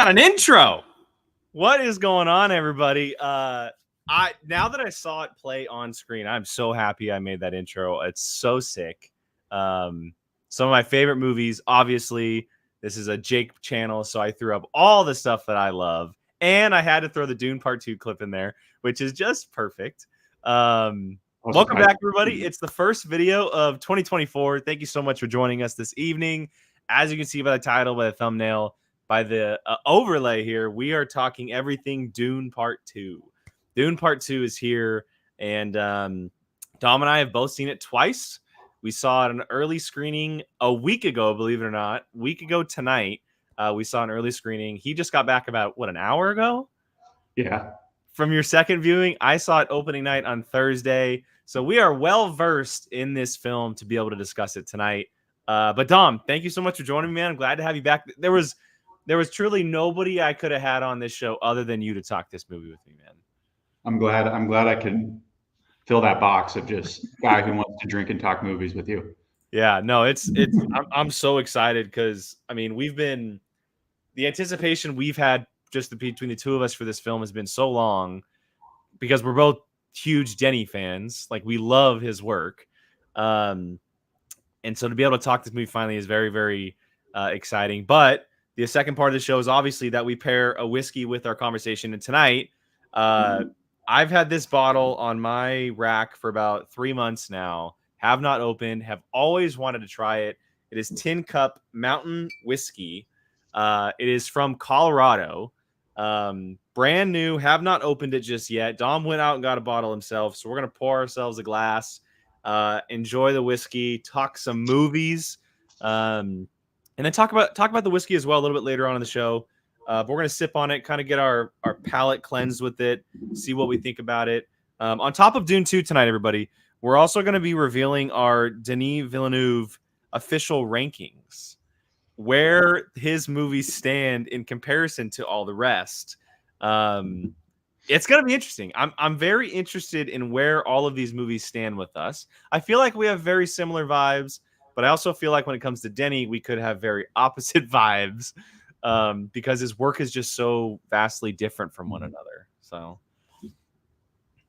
An intro. What is going on, everybody? Now that I saw it play on screen, I'm so happy I made that intro. It's so sick. Some of my favorite movies. Obviously, this is a Jake channel, so I threw up all the stuff that I love, and I had to throw the Dune Part 2 clip in there, which is just perfect. Welcome back, everybody. It's the first video of 2024. Thank you so much for joining us this evening. As you can see by the title, by the thumbnail, by the overlay here, we are talking everything Dune Part 2. Dune Part 2 is here, and Dom and I have both seen it twice. We saw it an early screening a week ago, believe it or not. A week ago tonight, we saw an early screening. He just got back about, an hour ago? Yeah. From your second viewing, I saw it opening night on Thursday. So we are well-versed in this film to be able to discuss it tonight. But Dom, thank you so much for joining me, man. I'm glad to have you back. There was truly nobody I could have had on this show other than you to talk this movie with me, man. I'm glad I could fill that box of just guy who wants to drink and talk movies with you. Yeah, no, I'm so excited because the anticipation we've had just between the two of us for this film has been so long because we're both huge Denis fans. Like, we love his work. And so to be able to talk this movie finally is very, very exciting. But the second part of the show is obviously that we pair a whiskey with our conversation. And tonight, I've had this bottle on my rack for about 3 months now. Have not opened. Have always wanted to try it. It is Tin Cup Mountain Whiskey. It is from Colorado. Brand new. Have not opened it just yet. Dom went out and got a bottle himself. So we're going to pour ourselves a glass, enjoy the whiskey, talk some movies. And then talk about the whiskey as well a little bit later on in the show. But we're going to sip on it, kind of get our palate cleansed with it, see what we think about it. On top of Dune 2 tonight, everybody, we're also going to be revealing our Denis Villeneuve official rankings, where his movies stand in comparison to all the rest. It's going to be interesting. I'm very interested in where all of these movies stand with us. I feel like we have very similar vibes. But I also feel like when it comes to Denis, we could have very opposite vibes because his work is just so vastly different from one another. So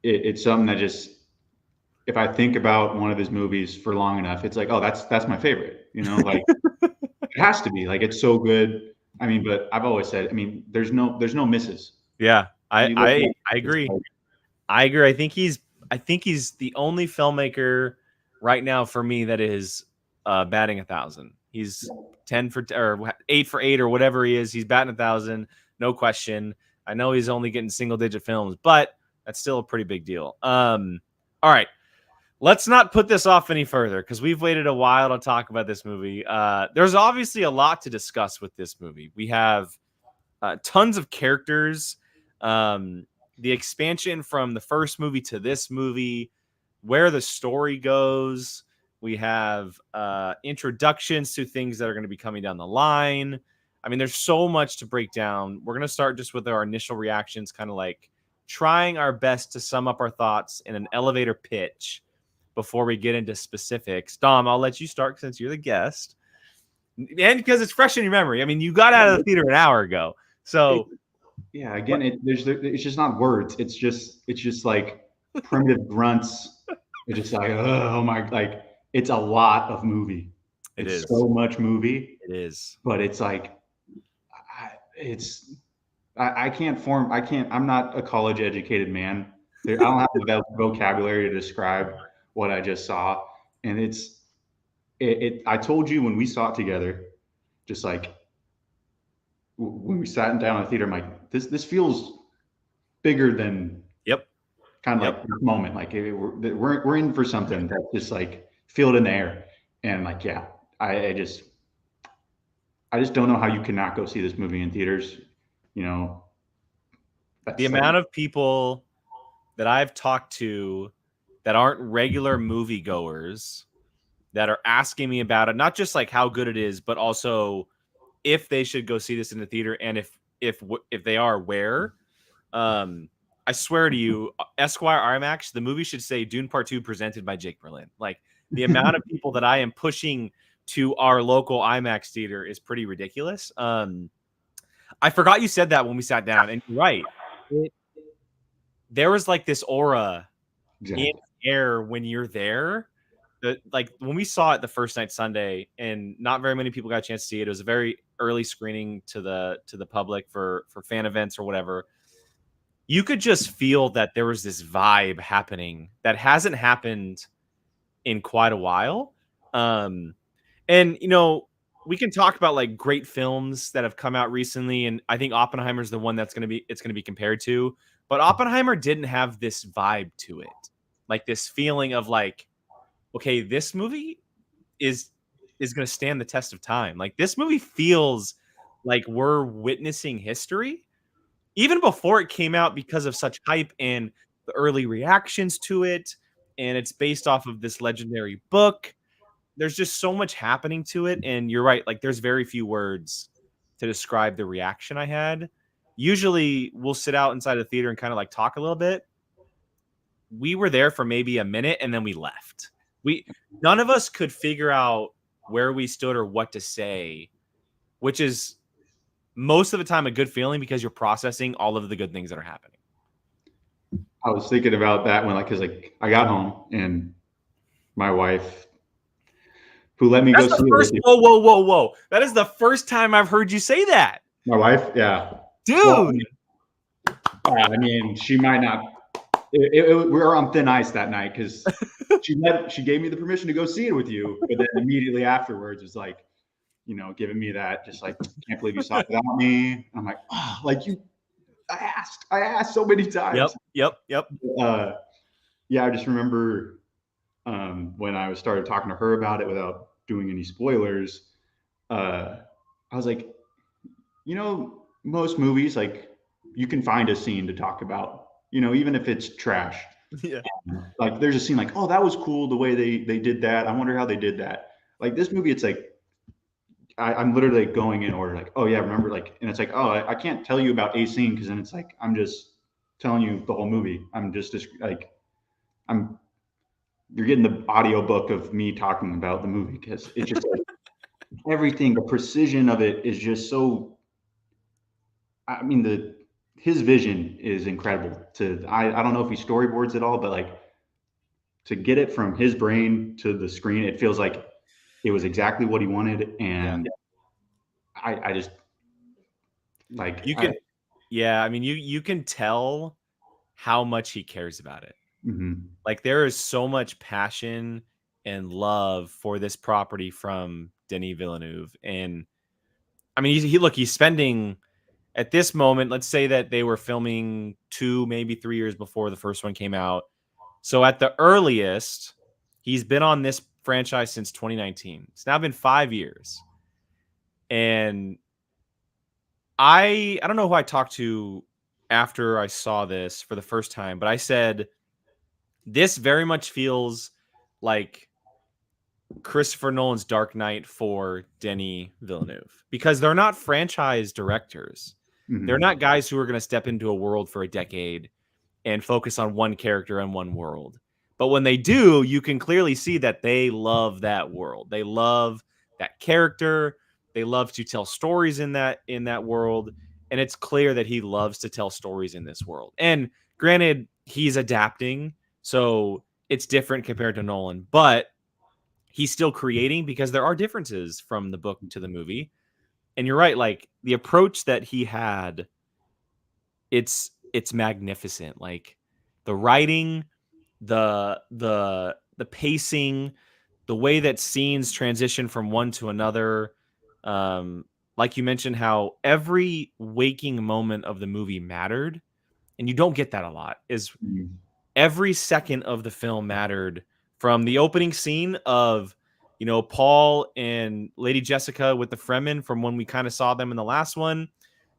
it's something that just, if I think about one of his movies for long enough, it's like, oh, that's my favorite. Like it has to be. Like, it's so good. But I've always said, there's no misses. Yeah, I agree. I agree. I think he's the only filmmaker right now for me that is batting 1,000. He's 10 for or 8 for 8 or whatever he is. He's batting 1,000, no question. I know he's only getting single-digit films, but that's still a pretty big deal. All right, let's not put this off any further because we've waited a while to talk about this movie. There's obviously a lot to discuss with this movie. We have tons of characters, the expansion from the first movie to this movie, where the story goes. We have introductions to things that are going to be coming down the line. There's so much to break down. We're going to start just with our initial reactions, kind of like trying our best to sum up our thoughts in an elevator pitch before we get into specifics. Dom, I'll let you start since you're the guest. And because it's fresh in your memory. You got out of the theater an hour ago. So yeah, again, it's just not words. It's just like primitive grunts. It's just like, oh my, like it's a lot of movie. It It's is. so much movie, It is. but it's like, it's I can't form. I can't. I'm not a college educated man. I don't have the vocabulary to describe what I just saw, and I told you when we saw it together, just like when we sat down in the theater, I'm like, this feels bigger than Yep. kind of Yep. like this moment. Like we're in for something that's just like feel it in the air, and like yeah, I just don't know how you cannot go see this movie in theaters. You know, The that's like amount of people that I've talked to that aren't regular moviegoers that are asking me about it, not just like how good it is, but also if they should go see this in the theater, and if they are, where. I swear to you, Esquire IMAX, the movie should say Dune Part 2 presented by Jake Berlin. Like the amount of people that I am pushing to our local IMAX theater is pretty ridiculous. I forgot you said that when we sat down, and you're right. There was like this aura in exactly. the air when you're there. Like when we saw it the first night Sunday, and not very many people got a chance to see it. It was a very early screening to the public for fan events or whatever. You could just feel that there was this vibe happening that hasn't happened in quite a while. And we can talk about like great films that have come out recently, and I think Oppenheimer's the one that's gonna be compared to. But Oppenheimer didn't have this vibe to it, like this feeling of like, okay, this movie is gonna stand the test of time. Like this movie feels like we're witnessing history even before it came out because of such hype and the early reactions to it. And it's based off of this legendary book. There's just so much happening to it. And you're right. Like, there's very few words to describe the reaction I had. Usually, we'll sit out inside the theater and kind of like talk a little bit. We were there for maybe a minute and then we left. None of us could figure out where we stood or what to say, which is most of the time a good feeling because you're processing all of the good things that are happening. I was thinking about that when, like, because like I got home and my wife, who let me go That's see the it with first. you, Whoa, whoa, whoa, whoa! That is the first time I've heard you say that, my wife, yeah. Well, dude. I mean, she might not. We were on thin ice that night because she gave me the permission to go see it with you, but then immediately afterwards was like, giving me that just like, can't believe you saw it without me. I'm like, oh, like I asked so many Yep, times. yep, yep. Yeah, I just remember when I started talking to her about it without doing any spoilers. I was like, most movies, like you can find a scene to talk about, even if it's trash. Yeah, Like there's a scene like, oh, that was cool the way they did that. I wonder how they did that. Like this movie, it's like I'm literally going in order, like, oh yeah, remember, like, and it's like, oh, I can't tell you about a scene because then it's like I'm just telling you the whole movie. I'm just like I'm you're getting the audio book of me talking about the movie because it's just like everything, the precision of it is just so. I mean, his vision is incredible. I don't know if he storyboards it all, but like to get it from his brain to the screen, it feels like it was exactly what he wanted, yeah. and I just like You can, yeah. I mean, you can tell how much he cares about it. mhm. Like there is so much passion and love for this property from Denis Villeneuve, and I mean, he's spending at this moment. Let's say that they were filming 2, maybe 3 years before the first one came out. So at the earliest, he's been on this franchise since 2019. It's now been 5 years. And I don't know who I talked to after I saw this for the first time, but I said this very much feels like Christopher Nolan's Dark Knight for Denis Villeneuve because they're not franchise directors. They're Mhm. not guys who are going to step into a world for a decade and focus on one character and one world. But when they do, you can clearly see that they love that world. They love that character. They love to tell stories in that world. and it's clear that he loves to tell stories in this world. And granted, he's adapting, so it's different compared to Nolan, but he's still creating because there are differences from the book to the movie. And you're right, like the approach that he had, it's magnificent. Like the writing, the pacing, the way that scenes transition from one to another. Um, like you mentioned, how every waking moment of the movie mattered, and you don't get that a lot. Is Mhm. every second of the film mattered, from the opening scene of, Paul and Lady Jessica with the Fremen from when we kind of saw them in the last one,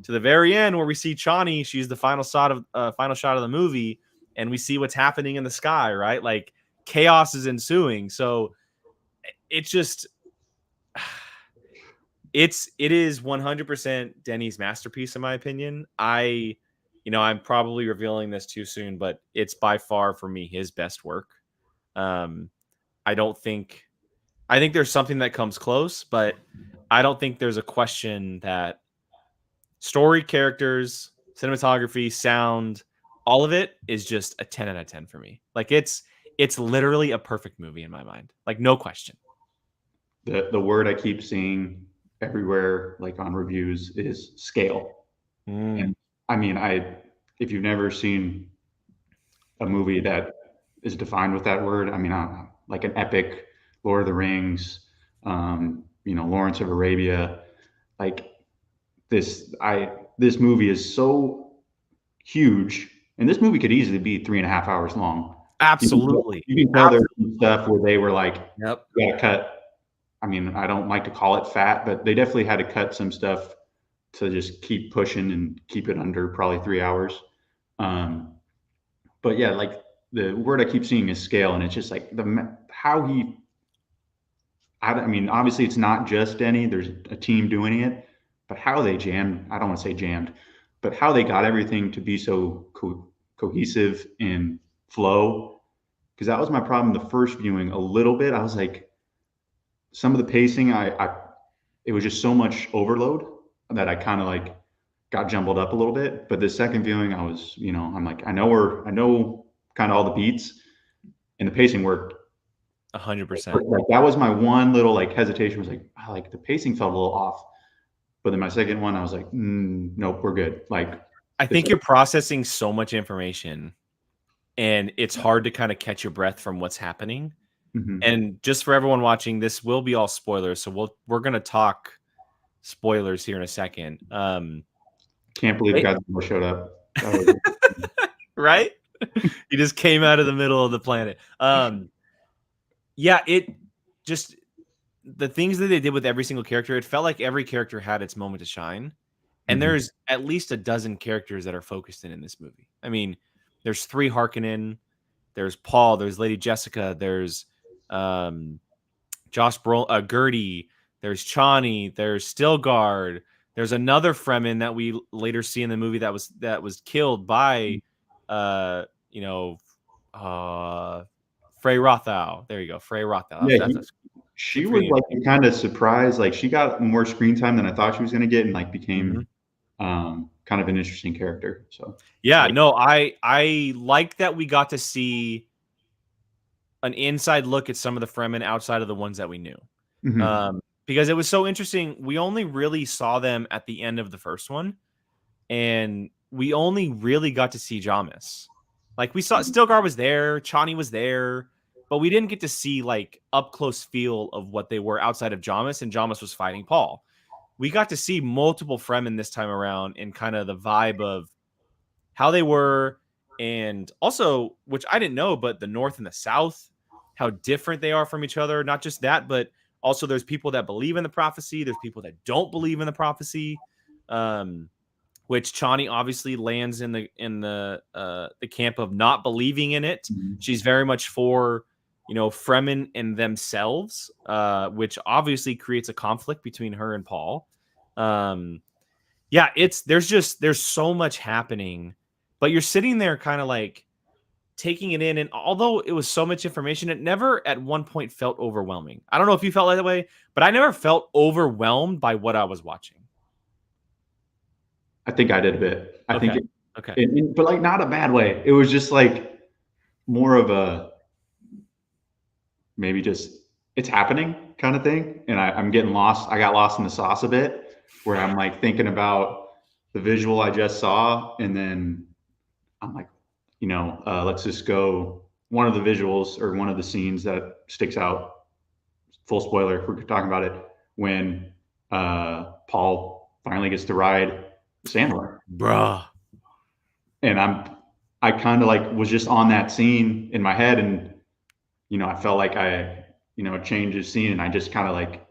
to the very end where we see Chani. She's the final shot of the movie, and we see what's happening in the sky, right? Like chaos is ensuing. So it's just it is 100% Denis' masterpiece in my opinion. I'm probably revealing this too soon, but it's by far for me his best work. Um, I don't think I think there's something that comes close, but I don't think there's a question that story, characters, cinematography, sound, all of it is just a 10 out of 10 for me. Like it's literally a perfect movie in my mind. Like no question. The word I keep seeing everywhere, like on reviews, is scale. Mm, And I mean, if you've never seen a movie that is defined with that word, I mean, I don't know, like an epic, Lord of the Rings, Lawrence of Arabia, like this movie is so huge, and this movie could easily be 3.5 hours long. absolutely. You can tell there's Absolutely. some stuff where they were like, Yep. "We gotta cut." I mean, I don't like to call it fat, but they definitely had to cut some stuff to just keep pushing and keep it under probably 3 hours. Um, but yeah, like the word I keep seeing is scale, and it's just like how he. I mean, obviously it's not just Denny. There's a team doing it, but how they jammed. I don't want to say jammed, but how they got everything to be so cohesive and flow. Because that was my problem the first viewing a little bit. I was like, some of the pacing, it was just so much overload that I kind of like got jumbled up a little bit. But the second viewing, I'm like, I know kind of all the beats, and the pacing worked. 100%. Like that was my one little like hesitation, was like, like the pacing felt a little off. But then my second one, I was like, nope, we're good. Like I it's think you're processing so much information, and it's hard to kind of catch your breath from what's happening. mhm. And just for everyone watching, this will be all spoilers, so we're gonna talk spoilers here in a second. Can't believe It, Godzilla showed up. That was right? He just came out of the middle of the planet. Yeah, it just the things that they did with every single character. It felt like every character had its moment to shine, and mhm. there's at least a dozen characters that are focused in this movie. I mean, there's 3 Harkonnen, there's Paul, there's Lady Jessica, there's um, Gertie, there's Chani, there's Stilgard, there's another Fremen that we later see in the movie that was killed by, uh, you know, uh, Frey Rothau. There you go, Frey Rothau. Yeah, That's she keep was forgetting like his kind of surprised. Like she got more screen time than I thought she was going to get, and like name. became kind of an interesting character. So Yeah, like, no, I like that we got to see an inside look at some of the Fremen outside of the ones that we knew. mhm, Because it was so interesting. We only really saw them at the end of the first one, and we only really got to see Jamis. Like we saw mhm. Stilgar was there, Chani was there, but we didn't get to see like up close feel of what they were outside of Jamis, and Jamis was fighting Paul. We got to see multiple Fremen this time around in kind of the vibe of how they were, and also, which I didn't know, but the North and the South, how different they are from each other. Not just that, but also there's people that believe in the prophecy. There's people that don't believe in the prophecy. Um, which Chani obviously lands in the camp of not believing in it. Mhm. She's very much for Fremen and themselves, which obviously creates a conflict between her and Paul. Um, yeah, there's so much happening, but you're sitting there kind of like taking it in, and although it was so much information, it never at one point felt overwhelming. I don't know if you felt that way, but I never felt overwhelmed by what I was watching. I think I did a bit. I think Okay. it, Okay. but like not a bad way. It was just like more of a maybe just it's happening kind of thing. And I'm getting lost. I got lost in the sauce a bit where I'm like thinking about the visual I just saw. And then I'm like, let's just go. One of the visuals or one of the scenes that sticks out, full spoiler if we're talking about it, when Paul finally gets to ride the sandworm. Bruh. And I kind of like was just on that scene in my head, and I felt like I changed the scene, and I just kind of like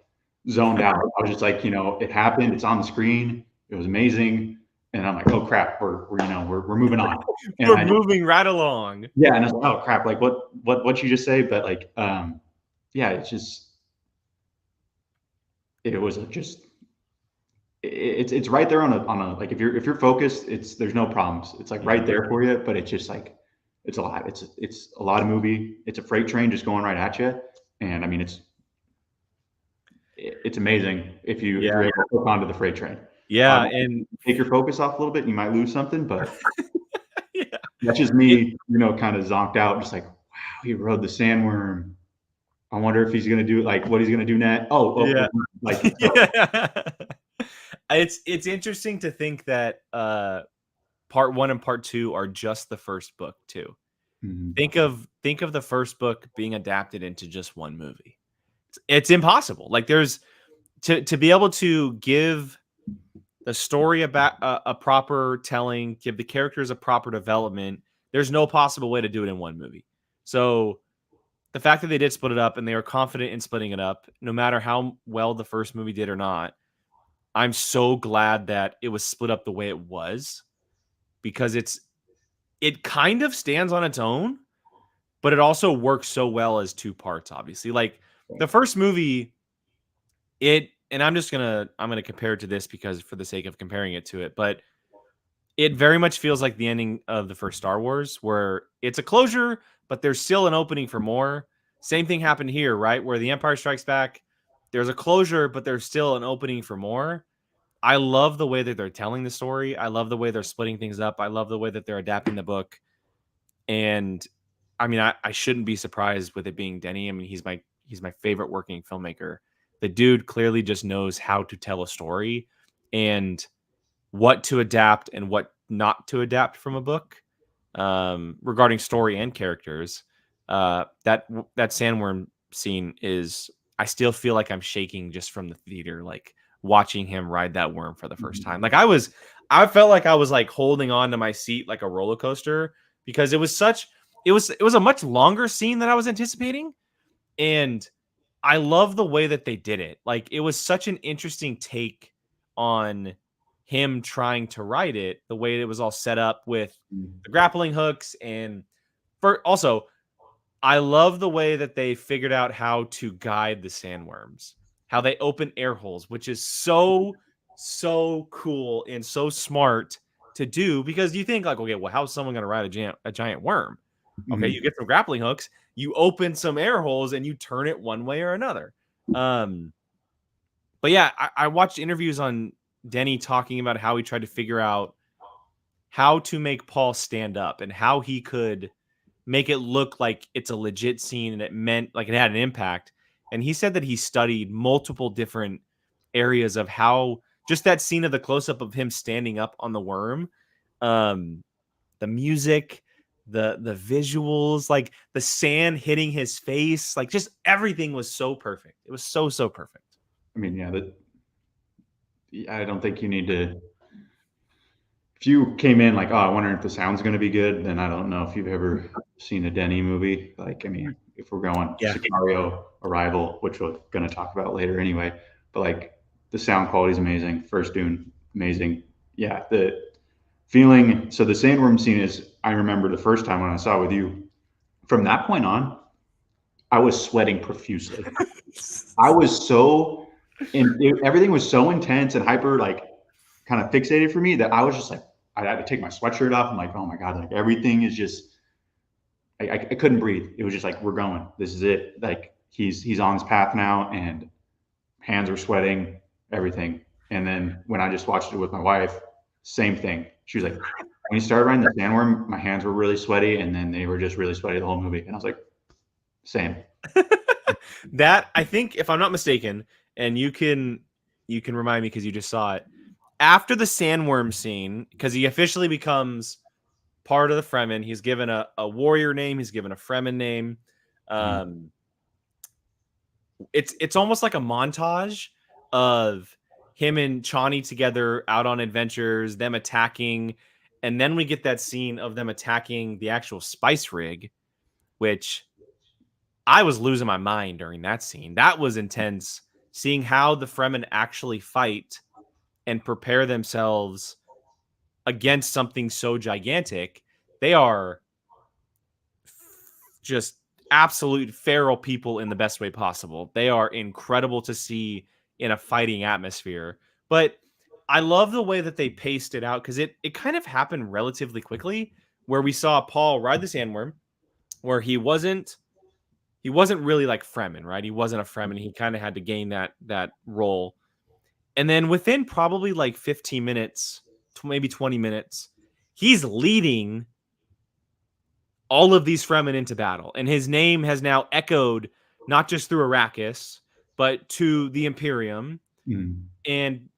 zoned out. I was just like, it happened, it's on the screen, it was amazing, and I'm like, oh crap, we're moving on. And We're I moving right along. yeah, and I was like, oh crap, like what you just say, but like yeah, it was just it's right there on a like if you're focused, there's no problems. It's like right there for you, but it's just like it's a lot. It's a lot of movie. It's a freight train just going right at you, and I mean it's amazing if you're able to hook onto the freight train. Yeah, and Take your focus off a little bit, you might lose something, but yeah. that's just me, kind of zonked out, just like, wow, he rode the sandworm. I wonder if he's gonna do like what he's gonna do next. Yeah. Like Yeah. It's interesting to think that part 1 and part 2 are just the first book too. mhm. Think of the first book being adapted into just one movie. It's impossible. Like there's to be able to give the story about a proper telling, give the characters a proper development. There's no possible way to do it in one movie. So the fact that they did split it up and they were confident in splitting it up, no matter how well the first movie did or not, I'm so glad that it was split up the way it was, because it kind of stands on its own, but it also works so well as two parts, obviously. Like the first movie, and I'm gonna compare it to this because for the sake of comparing it to it, but it very much feels like the ending of the first Star Wars, where it's a closure, but there's still an opening for more. Same thing happened here, right? Where the Empire Strikes Back, there's a closure, but there's still an opening for more. I love the way that they're telling the story. I love the way they're splitting things up. I love the way that they're adapting the book. And I mean, I shouldn't be surprised with it being Denny. I mean, he's my favorite working filmmaker. The dude clearly just knows how to tell a story and what to adapt and what not to adapt from a book, regarding story and characters. That sandworm scene is, I still feel like I'm shaking just from the theater, like watching him ride that worm for the first time. Like I felt like I was like holding on to my seat like a roller coaster, because it was a much longer scene than I was anticipating. And I love the way that they did it. Like it was such an interesting take on him trying to write it, the way it was all set up with the grappling hooks. And also, I love the way that they figured out how to guide the sandworms, how they open air holes, which is so cool and so smart to do, because you think like, okay, well, how's someone going to ride a giant worm? Okay, you get some grappling hooks, you open some air holes, and you turn it one way or another. But yeah, I watched interviews on Denny talking about how he tried to figure out how to make Paul stand up and how he could make it look like it's a legit scene and it meant like it had an impact. And he said that he studied multiple different areas of how just that scene of the close up of him standing up on the worm, the music, the visuals, like the sand hitting his face, like just everything was so perfect. It was so perfect. I mean, I don't think you need to. If you came in like, oh, I wonder if the sound's going to be good, then I don't know if you've ever seen a Denny movie. Like, I mean, if we're going Sicario, Arrival, which we're going to talk about later anyway, but like the sound quality is amazing. First Dune, amazing. Yeah, the feeling. So the sandworm scene is, I remember the first time when I saw it with you. From that point on, I was sweating profusely. I was so, and everything was so intense and hyper, like kind of fixated for me that I was just like, I had to take my sweatshirt off. I'm like, oh my God, like everything is just, I couldn't breathe. It was just like, we're going, this is it. Like he's on his path now, and hands are sweating, everything. And then when I just watched it with my wife, Same thing. She was like, when he started riding the sandworm, my hands were really sweaty, and then they were just really sweaty the whole movie. And I was like, same. That, I think, if I'm not mistaken, and you can remind me because you just saw it, after the sandworm scene, because he officially becomes part of the Fremen. He's given a warrior name. He's given a Fremen name. Um, it's almost like a montage of him and Chani together out on adventures, them attacking, and then we get that scene of them attacking the actual spice rig, which I was losing my mind during that scene. That was intense. Seeing how the Fremen actually fight and prepare themselves against something so gigantic. They are just absolute feral people in the best way possible. They are incredible to see in a fighting atmosphere. But I love the way that they paced it out because it kind of happened relatively quickly where we saw Paul ride the sandworm, where he wasn't really like Fremen, right? He wasn't a Fremen. He kind of had to gain that role. And then within probably like 15 minutes, maybe 20 minutes, he's leading all of these Fremen into battle. And his name has now echoed not just through Arrakis, but to the Imperium. Mm. And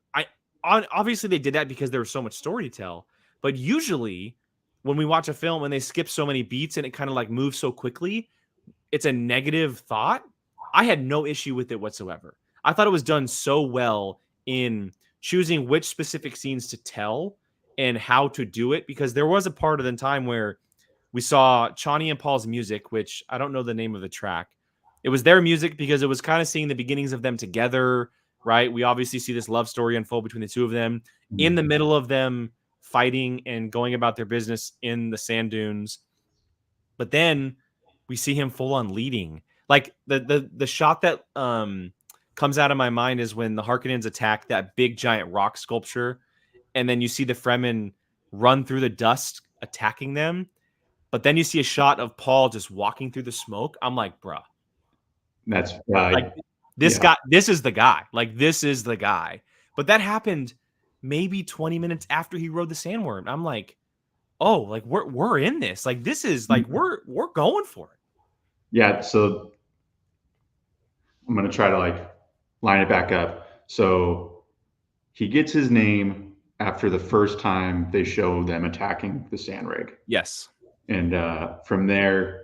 obviously they did that because there was so much story to tell. But usually when we watch a film and they skip so many beats and it kind of like moves so quickly, it's a negative thought. I had no issue with it whatsoever. I thought it was done so well in choosing which specific scenes to tell and how to do it, because there was a part of the time where we saw Chani and Paul's music, which I don't know the name of the track. It was their music because it was kind of seeing the beginnings of them together, right? We obviously see this love story unfold between the two of them in the middle of them fighting and going about their business in the sand dunes. But then we see him full on leading. Like the shot that comes out of my mind is when the Harkonnens attack that big giant rock sculpture, and then you see the Fremen run through the dust attacking them. But then you see a shot of Paul just walking through the smoke. I'm like, bruh, That's like this yeah. guy, this is the guy. Like, this is the guy. But that happened maybe 20 minutes after he rode the sandworm. I'm like, oh, like we're in this. Like, this is like we're going for it. Yeah, so I'm gonna try to like line it back up. So he gets his name after the first time they show them attacking the sand rig, Yes. and from there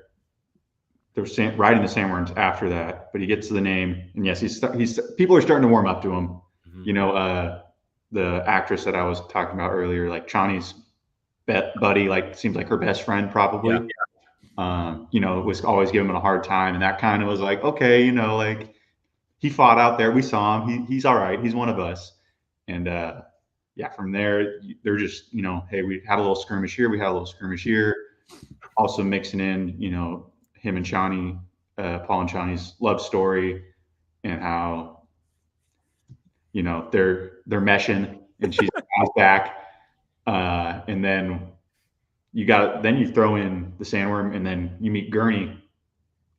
they're riding the sandworms after that. But he gets the name, and yes, he's people are starting to warm up to him. Mm-hmm. You know, the actress that I was talking about earlier, like Chani's buddy, like seems like her best friend probably. Yeah. You know, was always giving him a hard time, and that kind of was like, okay, you know, like he fought out there. We saw him. He's all right. He's one of us. And yeah, from there, they're just, you know, hey, we had a little skirmish here. We had a little skirmish here. Also mixing in, you know, him and Chani, Paul and Chani's love story, and how, you know, they're meshing, and she's back. And then then you throw in the sandworm, and then you meet Gurney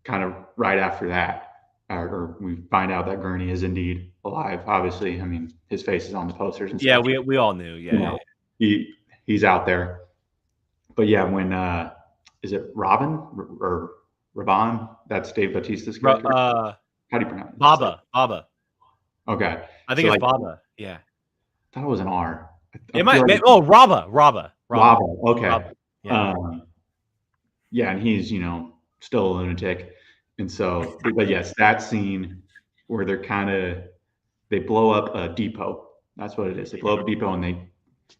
kind of right after that. Or we find out that Gurney is indeed alive. Obviously, I mean, his face is on the posters and Yeah, stuff. we all knew. Yeah, You know, he's out there. But yeah, when is it Robin or Raban? That's Dave Bautista's character. How do you pronounce it? Baba. Okay, I think so it's like, Baba. Yeah. I thought it was an R. I It feel might. like Oh, Raba. Okay. Raba. Yeah. Yeah, and he's, you know, still a lunatic, and so, but yes, that scene where they blow up a depot. That's what it is. They blow up a depot, and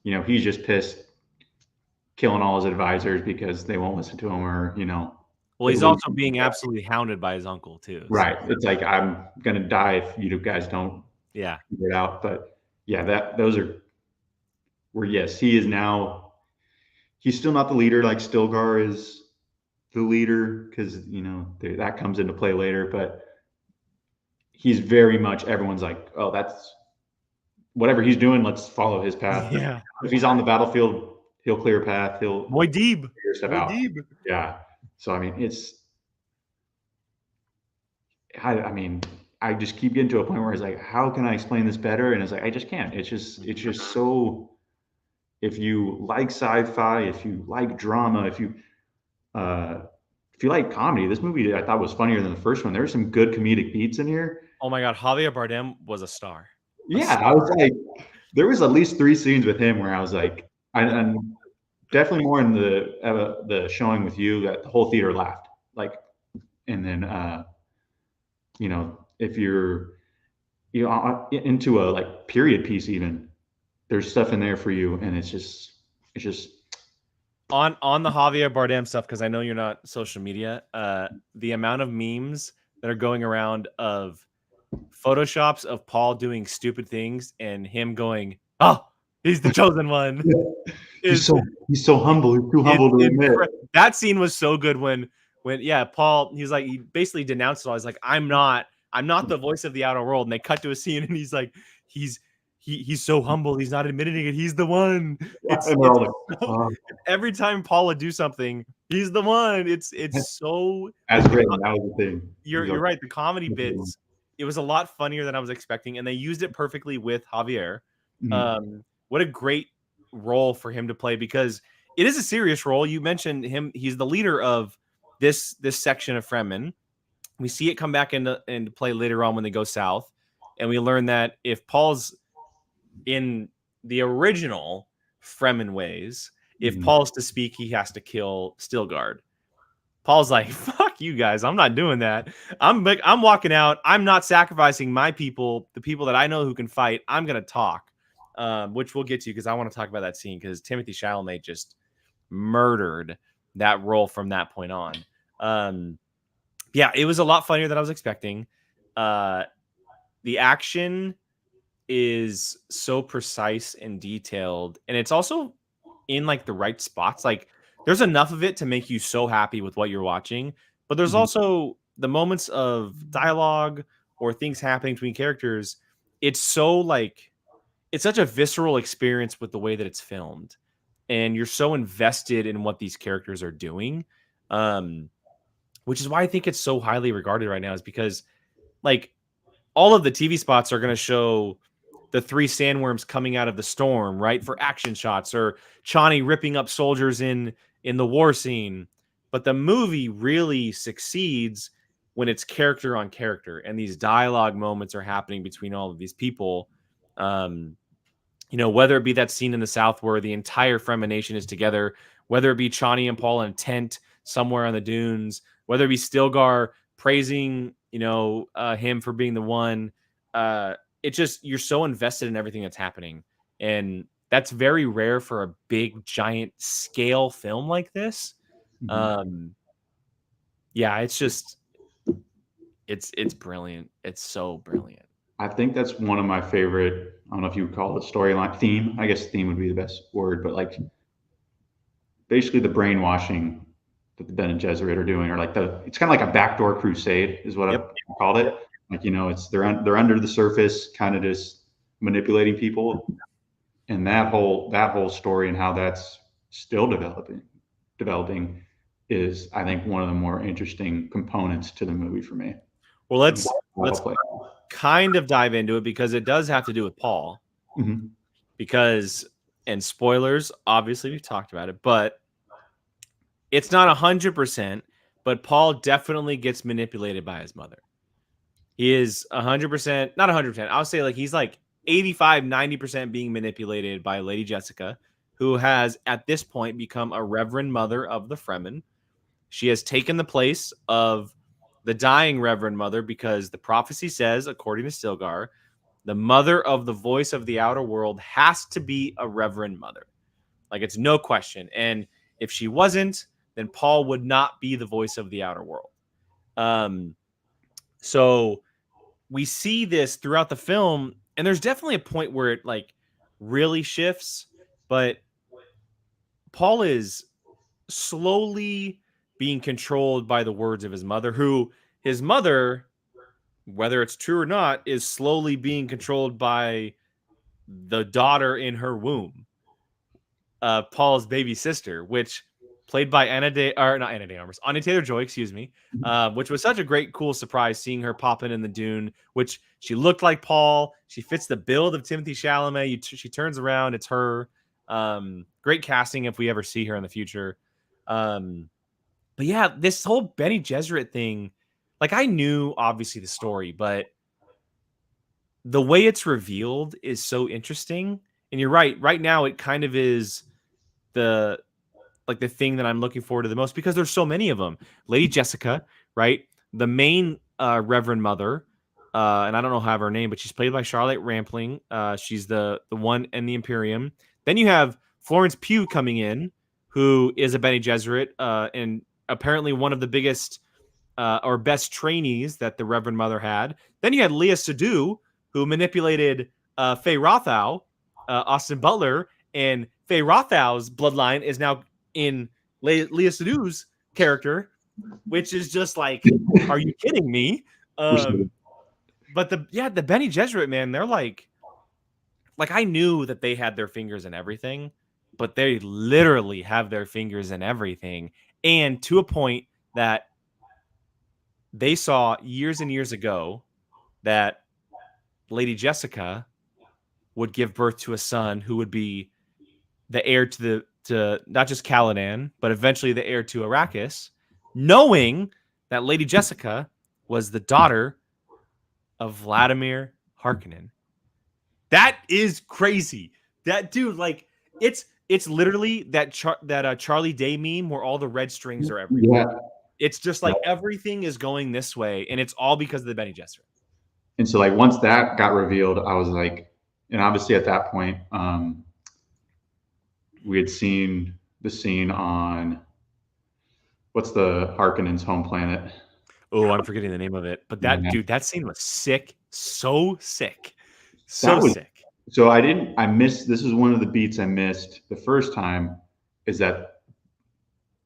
you know, he's just pissed, killing all his advisors because they won't listen to him, or you know, Well, he's also being absolutely hounded by his uncle too. right. So. It's like, I'm gonna die if you guys don't Yeah. figure it out. But yeah, those are where, yes, he is now. He's still not the leader. Like Stilgar is the leader, because you know that comes into play later. But he's very much, everyone's like, oh, that's whatever he's doing. Let's follow his path. Yeah. If he's on the battlefield, he'll clear a path. He'll Muad'Dib. figure stuff out. Yeah. So I mean, I mean, I just keep getting to a point where it's like, how can I explain this better? And it's like, I just can't. It's just so. if you like sci-fi, if you like drama, uh, if you like comedy, this movie I thought was funnier than the first one. There were some good comedic beats in here. Oh my God, Javier Bardem was a star. A Yeah, I was star. like, there was at least 3 scenes with him where I was like, and definitely more in the showing with you that the whole theater laughed. Like, and then if you're into a like period piece even, there's stuff in there for you, and it's just On the Javier Bardem stuff, because I know you're not social media, the amount of memes that are going around of photoshops of Paul doing stupid things and him going, "Oh, he's the chosen one," he's is so humble. He's too humble to admit. that scene was so good when yeah, Paul, he's like, he basically denounced it all. He's like, I'm not the voice of the outer world. And they cut to a scene and he's like, he's so humble, he's not admitting it, he's the one. And It's they're all like, so, every time Paul would do something, he's the one. It's so as written. That was the thing. you're right. The comedy bits, it was a lot funnier than I was expecting, and they used it perfectly with Javier. What a great role for him to play, because it is a serious role. You mentioned him; he's the leader of this section of Fremen. We see it come back into play later on when they go south, and we learn that if Paul's in the original Fremen ways, if Paul's to speak, he has to kill Stilgard. Paul's like, fuck you guys. I'm not doing that. I'm walking out. I'm not sacrificing my people, the people that I know who can fight. I'm going to talk, which we'll get to because I want to talk about that scene because Timothée Chalamet just murdered that role from that point on. Yeah, it was a lot funnier than I was expecting. The action is so precise and detailed, and it's also in like the right spots. Like, there's enough of it to make you so happy with what you're watching, but there's also the moments of dialogue or things happening between characters. It's so like, it's such a visceral experience with the way that it's filmed, and you're so invested in what these characters are doing, which is why I think it's so highly regarded right now, is because like all of the TV spots are going to show the 3 sandworms coming out of the storm, right, for action shots, or Chani ripping up soldiers in the war scene. But the movie really succeeds when it's character on character, and these dialogue moments are happening between all of these people. Whether it be that scene in the South where the entire Fremen nation is together, whether it be Chani and Paul in a tent somewhere on the dunes, whether it be Stilgar praising, him for being the one. It just, you're so invested in everything that's happening. And that's very rare for a big, giant scale film like this. Yeah, it's just, it's brilliant. It's so brilliant. I think that's one of my favorite. I don't know if you would call it storyline theme. I guess theme would be the best word, but like basically the brainwashing that the Ben and Gesserit are doing, or like it's kind of like a backdoor crusade, is what I've called it. Like, it's they're under the surface, kind of just manipulating people, and that whole story and how that's still developing is, I think, one of the more interesting components to the movie for me. Well, let's kind of dive into it, because it does have to do with Paul. Because, and spoilers, obviously we've talked about it, but it's not 100%, but Paul definitely gets manipulated by his mother. He is 100%, not 100%. I'll say like he's like 85, 90% being manipulated by Lady Jessica, who has at this point become a Reverend Mother of the Fremen. She has taken the place of the dying Reverend Mother, because the prophecy says, according to Stilgar, the mother of the voice of the outer world has to be a Reverend Mother. Like, it's no question. And if she wasn't, then Paul would not be the voice of the outer world. So we see this throughout the film, and there's definitely a point where it like really shifts, but Paul is slowly being controlled by the words of his mother, who his mother, whether it's true or not, is slowly being controlled by the daughter in her womb, Paul's baby sister, which played by Anya Taylor-Joy, excuse me, which was such a great, cool surprise seeing her pop in the Dune, which she looked like Paul. She fits the build of Timothée Chalamet. She turns around, it's her. Great casting if we ever see her in the future. But yeah, this whole Bene Gesserit thing, like I knew obviously the story, but the way it's revealed is so interesting. And you're right. Right now, it kind of is the the thing that I'm looking forward to the most because there's so many of them. Lady Jessica, right? The main Reverend Mother, and I don't know how her name, but she's played by Charlotte Rampling. She's the one in the Imperium. Then you have Florence Pugh coming in, who is a Bene Gesserit, and apparently one of the biggest or best trainees that the Reverend Mother had. Then you had Leah Sadu, who manipulated Faye Rothau, Austin Butler, and Faye Rothau's bloodline is now in Leah Sadu's character, which is just like, are you kidding me? But the Bene Gesserit, man, they're like I knew that they had their fingers in everything, but they literally have their fingers in everything, and to a point that they saw years and years ago that Lady Jessica would give birth to a son who would be the heir to not just Caladan, but eventually the heir to Arrakis, knowing that Lady Jessica was the daughter of Vladimir Harkonnen. That is crazy. That dude, like, it's literally that Charlie Day meme where all the red strings are everywhere. Yeah. It's just like everything is going this way, and it's all because of the Bene Gesserit. And so, like, once that got revealed, I was like, and obviously at that point, we had seen the scene on what's the Harkonnen's home planet? Oh, I'm forgetting the name of it. But that scene was sick. So sick. Sick. So I missed, this is one of the beats I missed the first time, is that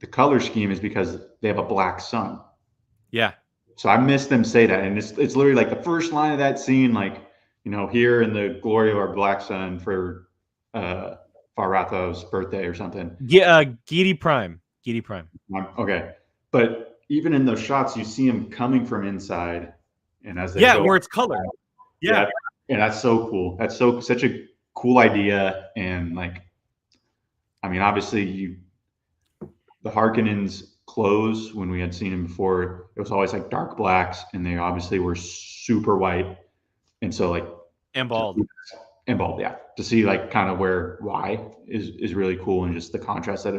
the color scheme is because they have a black sun. Yeah. So I missed them say that. And it's literally like the first line of that scene, like, you know, here in the glory of our black sun for Faratho's birthday or something. Yeah, Gidi Prime. Okay. But even in those shots, you see him coming from inside, and as they go, where it's colored. Yeah. And that's so cool. That's such a cool idea. And like, I mean, obviously the Harkonnens' clothes, when we had seen him before, it was always like dark blacks, and they obviously were super white. And so like, and bald, yeah. To see like kind of why is really cool, and just the contrast that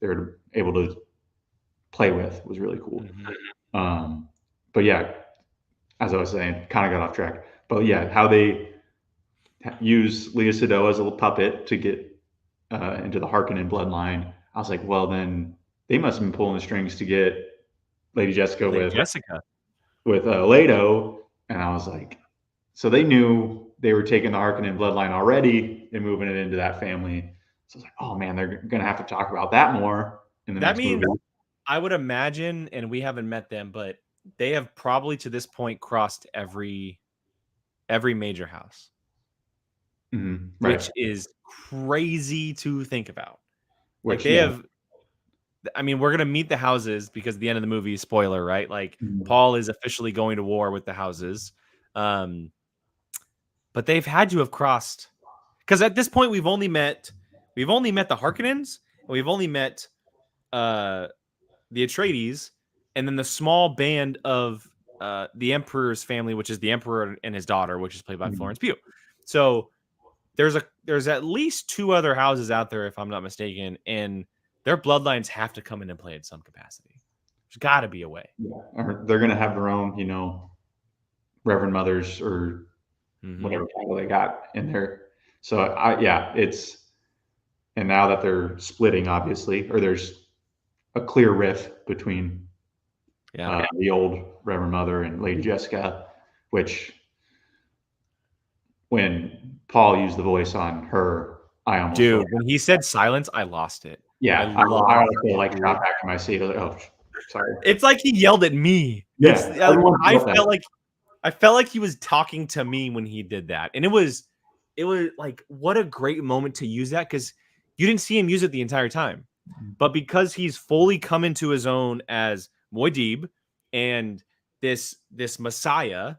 they were able to play with was really cool. Mm-hmm. But yeah, as I was saying, kind of got off track. But yeah, how they use Leah Sado as a little puppet to get into the Harkonnen bloodline. I was like, well, then they must have been pulling the strings to get Lady Jessica with Leto. And I was like, so they knew they were taking the Harkonnen bloodline already and moving it into that family. So I was like, oh man, they're going to have to talk about that more in the next movie. I would imagine, and we haven't met them, but they have probably to this point crossed every major house, mm-hmm. Right. Which is crazy to think about. Like they have, I mean, we're going to meet the houses because at the end of the movie, spoiler, right? Like Paul is officially going to war with the houses. But they've had to have crossed, because at this point we've only met the Harkonnens, and we've only met the Atreides, and then the small band of the Emperor's family, which is the Emperor and his daughter, which is played by Florence Pugh. So there's at least two other houses out there, if I'm not mistaken, and their bloodlines have to come in and play in some capacity. There's got to be a way. Yeah. Or they're going to have their own, you know, Reverend Mothers or whatever title they got in there. So and now that they're splitting, obviously, or there's a clear rift between the old Reverend Mother and Lady Jessica, which when Paul used the voice on her, I almost when he said silence, I lost it. Yeah, I also like got back in my seat. I was like, oh, sorry. It's like he yelled at me. Yeah, I felt like he was talking to me when he did that, and it was like, what a great moment to use that, because you didn't see him use it the entire time, but because he's fully come into his own as Muad'Dib and this Messiah,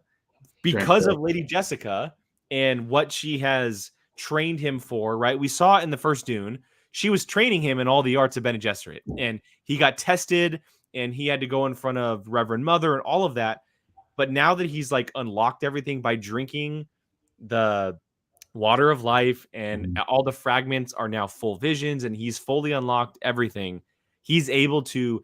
because of Lady Jessica and what she has trained him for, right? We saw in the first Dune, she was training him in all the arts of Bene Gesserit, and he got tested, and he had to go in front of Reverend Mother and all of that. But now that he's like unlocked everything by drinking the water of life, and all the fragments are now full visions, and he's fully unlocked everything, he's able to.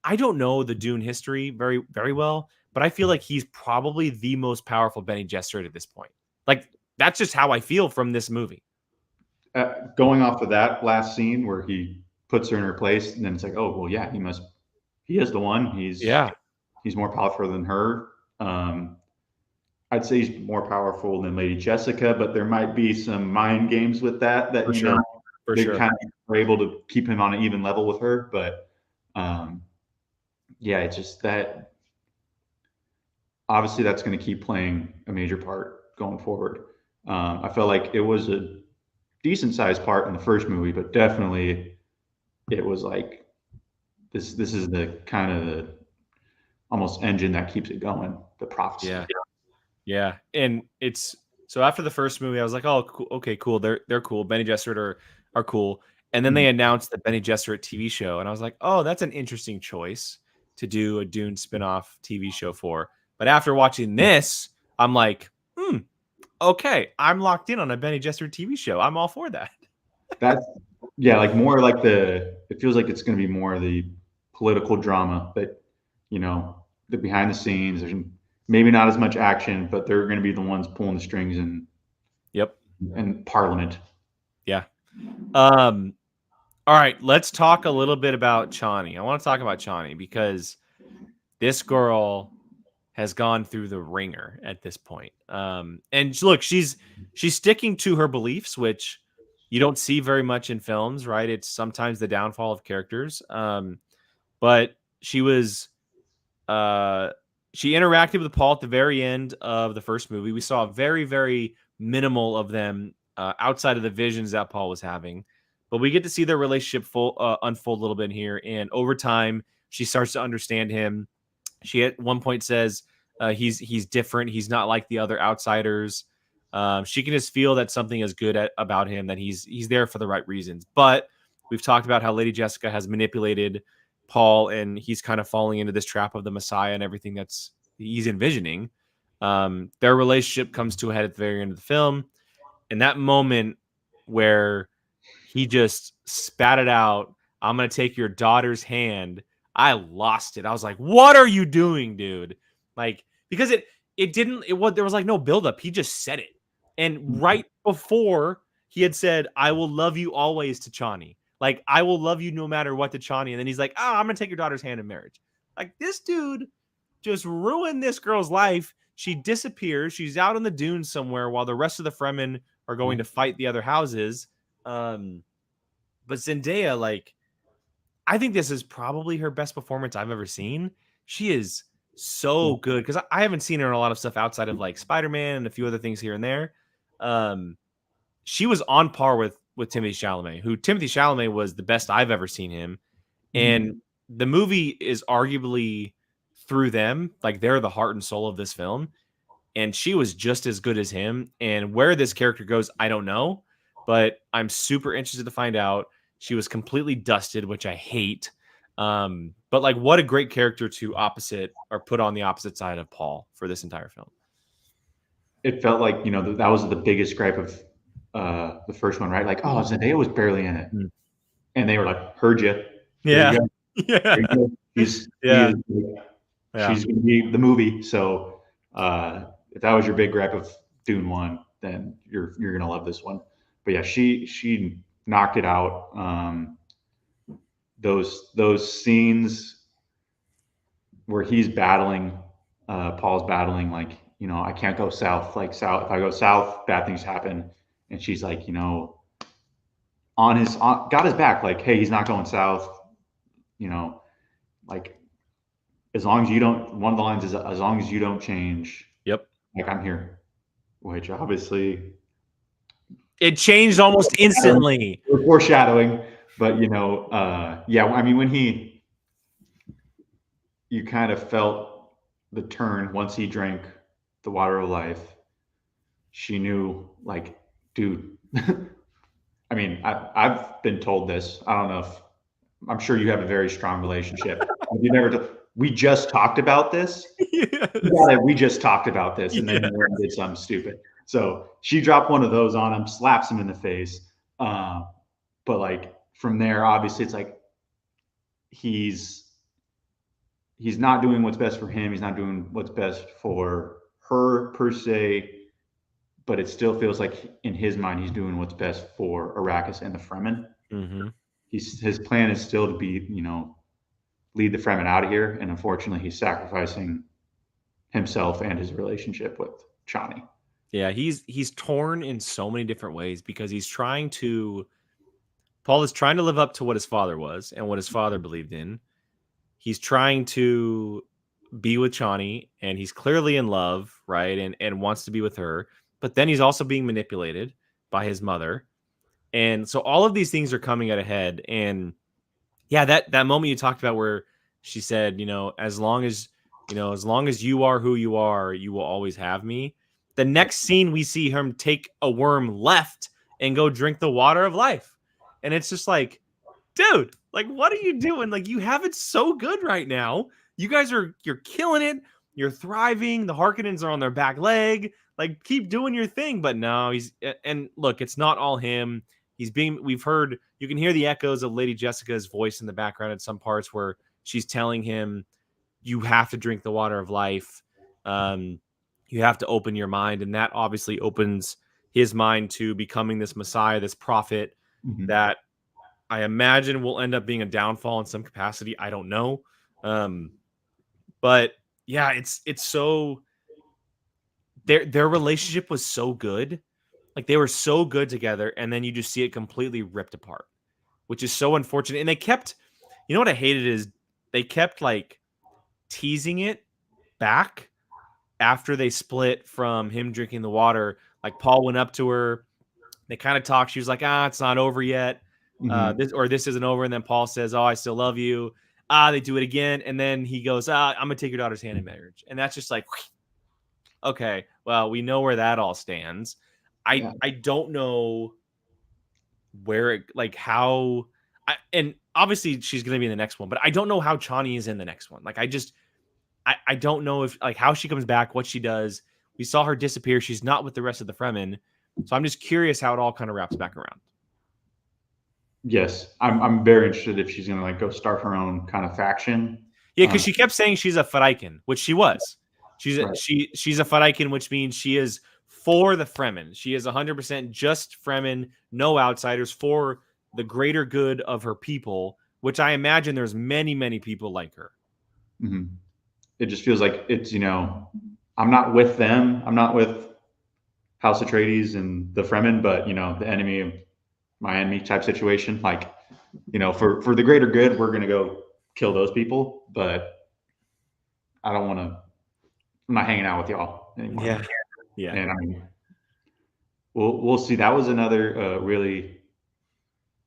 I don't know the Dune history very, very well, but I feel like he's probably the most powerful Bene Gesserit at this point. Like, that's just how I feel from this movie. Going off of that last scene where he puts her in her place, and then it's like, oh well, yeah, he is the one. He's more powerful than her. I'd say he's more powerful than Lady Jessica, but there might be some mind games with that For sure. For they sure. kind of are able to keep him on an even level with her. But yeah, it's just that obviously that's going to keep playing a major part going forward. I felt like it was a decent sized part in the first movie, but definitely it was like this is the kind of the almost engine that keeps it going, the prophecy. Yeah. Yeah. And it's so after the first movie, I was like, oh, cool. Okay, cool. They're cool. Bene Gesserit are cool. And then they announced the Bene Gesserit TV show, and I was like, oh, that's an interesting choice to do a Dune spinoff TV show for. But after watching this, I'm like, okay, I'm locked in on a Bene Gesserit TV show. I'm all for that. That's yeah, like more like it feels like it's going to be more of the political drama, but the behind the scenes. There's maybe not as much action, but they're going to be the ones pulling the strings in Parliament. Yeah. All right, let's talk a little bit about Chani. I want to talk about Chani because this girl has gone through the ringer at this point. And look, she's sticking to her beliefs, which you don't see very much in films, right? It's sometimes the downfall of characters. But she was she interacted with Paul at the very end of the first movie. We saw very, very minimal of them outside of the visions that Paul was having. But we get to see their relationship unfold a little bit here. And over time, she starts to understand him. She at one point says he's different. He's not like the other outsiders. She can just feel that something is good about him, that he's there for the right reasons. But we've talked about how Lady Jessica has manipulated Paul, and he's kind of falling into this trap of the Messiah and everything that's he's envisioning. Their relationship comes to a head at the very end of the film. And that moment where he just spat it out, I'm going to take your daughter's hand, I lost it. I was like, what are you doing, dude? Like, because there was like no buildup. He just said it. And right before he had said, I will love you always to Chani. Like, I will love you no matter what to Chani. And then he's like, oh, I'm going to take your daughter's hand in marriage. Like, this dude just ruined this girl's life. She disappears. She's out in the dunes somewhere while the rest of the Fremen are going to fight the other houses. But Zendaya, like, I think this is probably her best performance I've ever seen. She is so good because I haven't seen her in a lot of stuff outside of like Spider-Man and a few other things here and there. She was on par with Timothée Chalamet, who Timothée Chalamet was the best I've ever seen him. And the movie is arguably through them, like they're the heart and soul of this film. And she was just as good as him. And where this character goes, I don't know, but I'm super interested to find out. She was completely dusted, which I hate. But like, what a great character to put on the opposite side of Paul for this entire film. It felt like that was the biggest gripe of the first one, right? Like, oh, Zendaya was barely in it, and they were like, "Heard you." Yeah, yeah. She's going to be the movie. So if that was your big gripe of Dune 1, then you're going to love this one. But yeah, she knocked it out. Those scenes where he's battling, Paul's battling, like, I can't go south. Like, south, if I go south, bad things happen. And she's like, got his back. Like, hey, he's not going south. Like, as long as you don't. One of the lines is, as long as you don't change. Yep. Like, I'm here. Which obviously it changed almost instantly. Foreshadowing, but yeah. I mean, when you kind of felt the turn once he drank the water of life. She knew, like, dude. I mean, I've been told this. I don't know if I'm sure you have a very strong relationship. You never. We just talked about this. Yes. We just talked about this, and then Yeah. you went and did something stupid. So she dropped one of those on him, slaps him in the face. Uh, but like from there, obviously, it's like he's he's not doing what's best for him. He's not doing what's best for her per se. But it still feels like in his mind he's doing what's best for Arrakis and the Fremen. Mm-hmm. His plan is still to be, lead the Fremen out of here, and unfortunately he's sacrificing himself and his relationship with Chani. Yeah, he's torn in so many different ways because Paul is trying to live up to what his father was and what his father believed in. He's trying to be with Chani, and he's clearly in love, right? And wants to be with her. But then he's also being manipulated by his mother. And so all of these things are coming at a head. And yeah, that moment you talked about where she said, as long as you are who you are, you will always have me. The next scene we see him take a worm left and go drink the water of life. And it's just like, dude, like, what are you doing? Like, you have it so good right now. You're killing it. You're thriving. The Harkonnens are on their back leg. Like, keep doing your thing. But no, and look, it's not all him. We've heard, you can hear the echoes of Lady Jessica's voice in the background at some parts where she's telling him, you have to drink the water of life. You have to open your mind. And that obviously opens his mind to becoming this Messiah, this prophet that I imagine will end up being a downfall in some capacity. I don't know. But yeah, it's so their relationship was so good. Like they were so good together, and then you just see it completely ripped apart, which is so unfortunate. And they kept, you know what I hated is they kept like teasing it back after they split from him drinking the water. Like Paul went up to her, they kind of talked. She was like, it's not over yet. This isn't over. And then Paul says, I still love you. They do it again. And then he goes, I'm going to take your daughter's hand in marriage. And that's just like, okay, well, we know where that all stands. I don't know where it, like how, and obviously she's going to be in the next one, but I don't know how Chani is in the next one. Like I don't know if like how she comes back, what she does. We saw her disappear. She's not with the rest of the Fremen. So I'm just curious how it all kind of wraps back around. Yes, I'm very interested if she's gonna like go start her own kind of faction. Yeah, because she kept saying she's a Fedaykin, which she was. She's a Fedaykin, which means she is for the Fremen. She is 100% just Fremen, no outsiders, for the greater good of her people. Which I imagine there's many, many people like her. Mm-hmm. It just feels like it's I'm not with them. I'm not with House Atreides and the Fremen, but the enemy of my enemy type situation. Like, for the greater good, we're gonna go kill those people, but I don't want to. I'm not hanging out with y'all anymore. Yeah. And I mean, we'll see. That was another really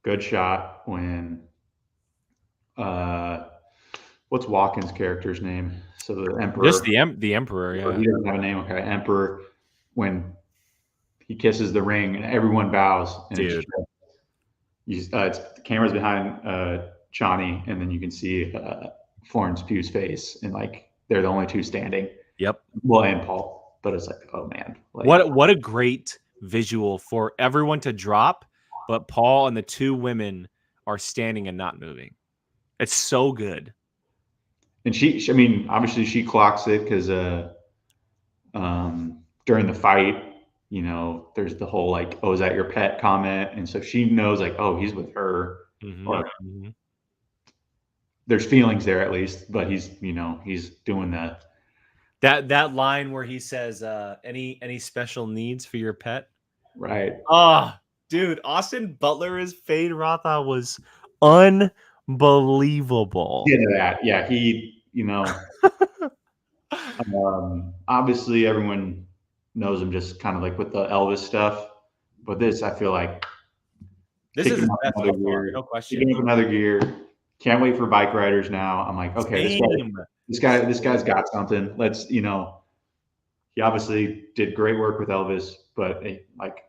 good shot when what's Walken's character's name? So the Emperor. Just the Emperor. Yeah. He doesn't have a name. Okay, Emperor. When he kisses the ring and everyone bows, and Dude. it's the camera's behind Chani, and then you can see Florence Pugh's face, and like they're the only two standing. Yep. Well, and Paul, but it's like, oh man, like, what a great visual for everyone to drop, but Paul and the two women are standing and not moving. It's so good. And I mean, obviously she clocks it because during the fight, there's the whole like, oh, is that your pet comment? And so she knows like, oh, he's with her. Or there's feelings there at least, but he's doing that line where he says, any special needs for your pet? Right. Dude, Austin Butler as Fade Rotha was unbelievable. Yeah, he, obviously everyone knows him just kind of like with the Elvis stuff, but this, I feel like this is another gear, no question. Picking up another gear. Can't wait for Bike Riders now. I'm like, okay, this guy's got something. Let's, he obviously did great work with Elvis, but like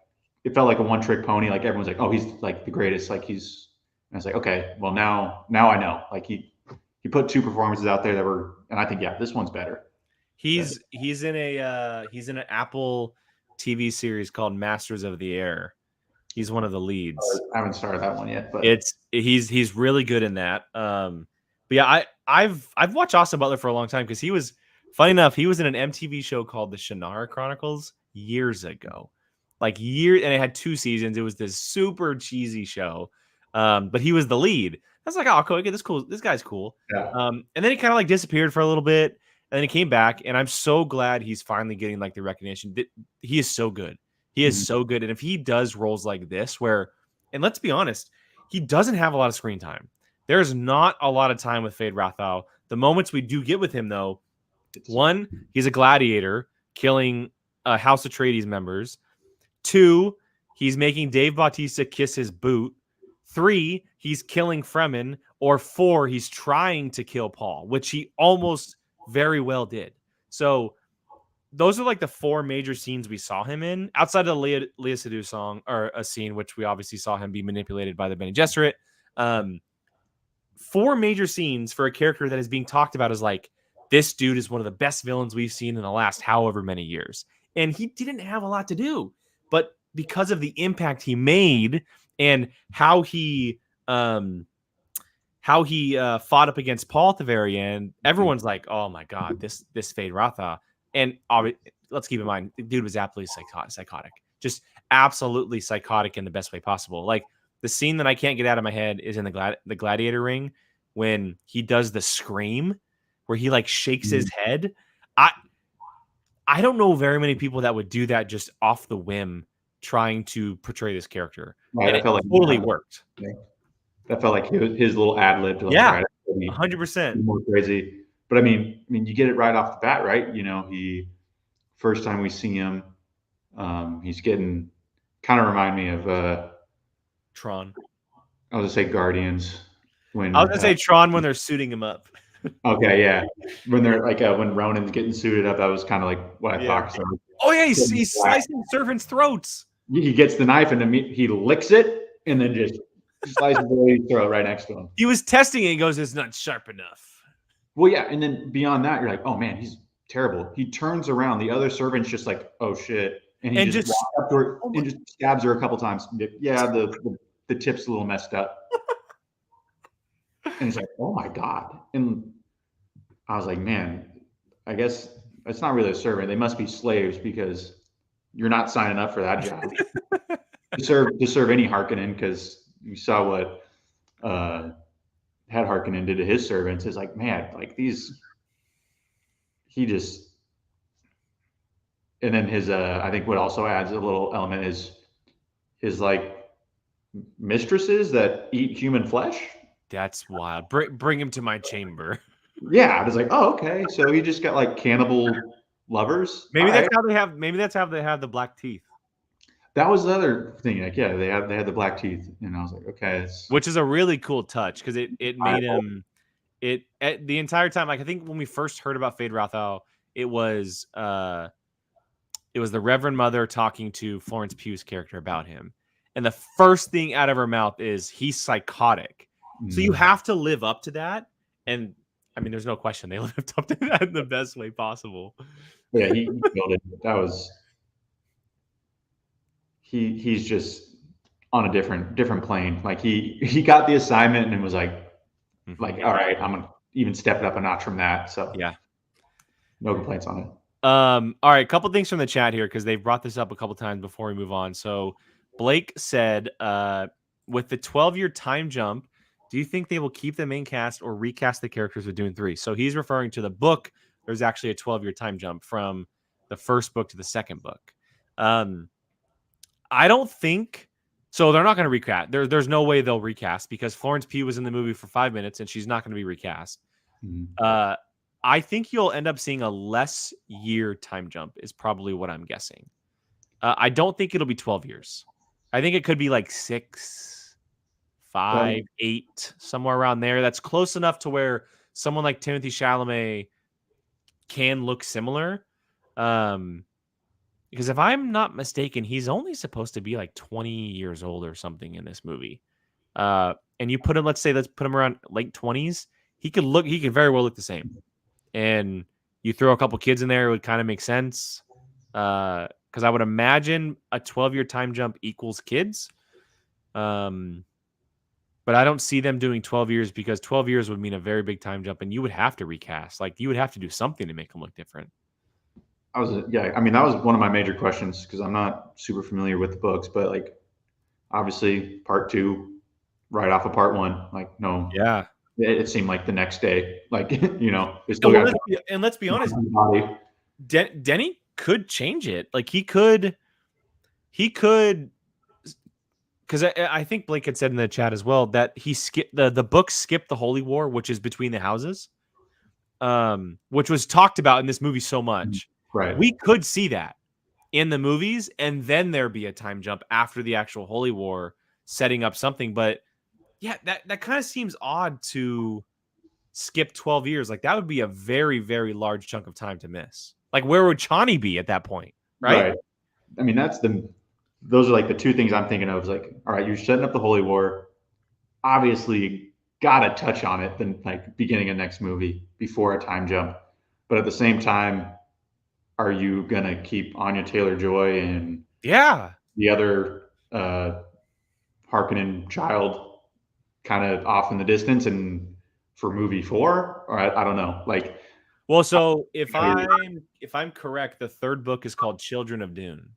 it felt like a one trick pony. Like everyone's like, oh, he's like the greatest. Like he's, and I was like, okay, well now I know. Like he put two performances out there that were, and I think yeah, this one's better. He's in an Apple TV series called Masters of the Air. He's one of the leads. I haven't started that one yet, but He's really good in that. But yeah, I've watched Austin Butler for a long time because he was, funny enough, he was in an MTV show called The Shannara Chronicles years ago. And it had 2 seasons. It was this super cheesy show. But he was the lead. I was like, oh, okay, this guy's cool. yeah. And then he kind of like disappeared for a little bit, and then he came back, and I'm so glad he's finally getting like the recognition. He is so good. He is so good. And if he does roles like this, and let's be honest, he doesn't have a lot of screen time. There's not a lot of time with Fade Rathau. The moments we do get with him, though, one, he's a gladiator killing House Atreides members. 2, he's making Dave Bautista kiss his boot. 3, he's killing Fremen. Or 4, he's trying to kill Paul, which he almost very well did. So those are like the 4 major scenes we saw him in, outside of the Lea Seydoux song, or a scene which we obviously saw him be manipulated by the Bene Gesserit. 4 major scenes for a character that is being talked about as like, this dude is one of the best villains we've seen in the last however many years. And he didn't have a lot to do, but because of the impact he made and how he fought up against Paul at the very end, everyone's like, oh my God, this Fade Rathau. And let's keep in mind, the dude was absolutely psychotic, just absolutely psychotic in the best way possible. Like the scene that I can't get out of my head is in the gladiator ring when he does the scream where he like shakes his head. I don't know very many people that would do that just off the whim trying to portray this character. Right, And I it felt like totally worked. That felt like his little ad lib. Like, Yeah, right, 100%. more crazy. But I mean, you get it right off the bat, right? You know, first time we see him, he's getting kind of remind me of Tron. I was gonna say Guardians. I was gonna say Tron when they're suiting him up. Okay, yeah. When they're like when Ronan's getting suited up, that was kind of like what I thought. So, oh yeah, he's slicing servants' throats. He gets the knife and he licks it and then just slices the lady's throat right next to him. He was testing it and goes, it's not sharp enough. Well, yeah, and then beyond that, you're like, oh man, he's terrible. He turns around, the other servant's just like, oh shit, and he just walks up to her and just stabs her a couple times. Yeah, the tip's a little messed up. And he's like, oh my God. And I was like, man, I guess it's not really a servant. They must be slaves because you're not signing up for that job. to serve any Harkonnen, because you saw what had Harkonnen did to his servants. Is like, man, like these, he just, and then his I think what also adds a little element is his like mistresses that eat human flesh. That's wild. Bring him to my chamber. Yeah, I was like, oh, okay. So he just got like cannibal lovers. Maybe that's how they have. Maybe that's how they have the black teeth. That was the other thing. Like, yeah, they had the black teeth, and I was like, okay, which is a really cool touch because it made him. The entire time, like I think when we first heard about Fade Rathau, it was the Reverend Mother talking to Florence Pugh's character about him, and the first thing out of her mouth is he's psychotic. So you have to live up to that, and I mean, there's no question they lived up to that in the best way possible. Yeah, he killed it. That was he's just on a different plane. Like he got the assignment and was like, all right, I'm gonna even step it up a notch from that. So yeah, no complaints on it. All right, a couple things from the chat here because they've brought this up a couple times before we move on. So Blake said, with the 12-year time jump, do you think they will keep the main cast or recast the characters with Dune 3? So he's referring to the book. There's actually a 12-year time jump from the first book to the second book. I don't think so. They're not going to recast. There's no way they'll recast because Florence Pugh was in the movie for 5 minutes and she's not going to be recast. I think you'll end up seeing a less year time jump is probably what I'm guessing. I don't think it'll be 12 years. I think it could be like 6, 5, 8, somewhere around there. That's close enough to where someone like Timothée Chalamet can look similar. because if I'm not mistaken, he's only supposed to be like 20 years old or something in this movie. And you put him, let's put him around late 20s. He could very well look the same. And you throw a couple kids in there, it would kind of make sense. Because I would imagine a 12-year time jump equals kids. But I don't see them doing 12 years because 12 years would mean a very big time jump, and you would have to recast. Like, you would have to do something to make them look different. Yeah, I mean, that was one of my major questions because I'm not super familiar with the books, but like, obviously, part two, right off of part one, like, no, Yeah. it seemed like the next day, like, they still Well, got let's be honest. body. Denny could change it. Like, he could, because I think Blake had said in the chat as well that he skipped the book skipped the Holy War, which is between the houses, which was talked about in this movie so much. Right. We could see that in the movies, and then there be a time jump after the actual Holy War, setting up something. But yeah, that kind of seems odd to skip 12 years. Like, that would be a very, very large chunk of time to miss. Like, where would Chani be at that point? Right. I mean, those are like the two things I'm thinking of. Is like, all right, you're setting up the Holy War. Obviously, gotta touch on it then, like, beginning of next movie before a time jump. But at the same time, are you gonna keep Anya Taylor-Joy and the other Harkonnen child kind of off in the distance and for movie 4? Or I don't know. Like, well, so if I'm correct, the third book is called Children of Dune.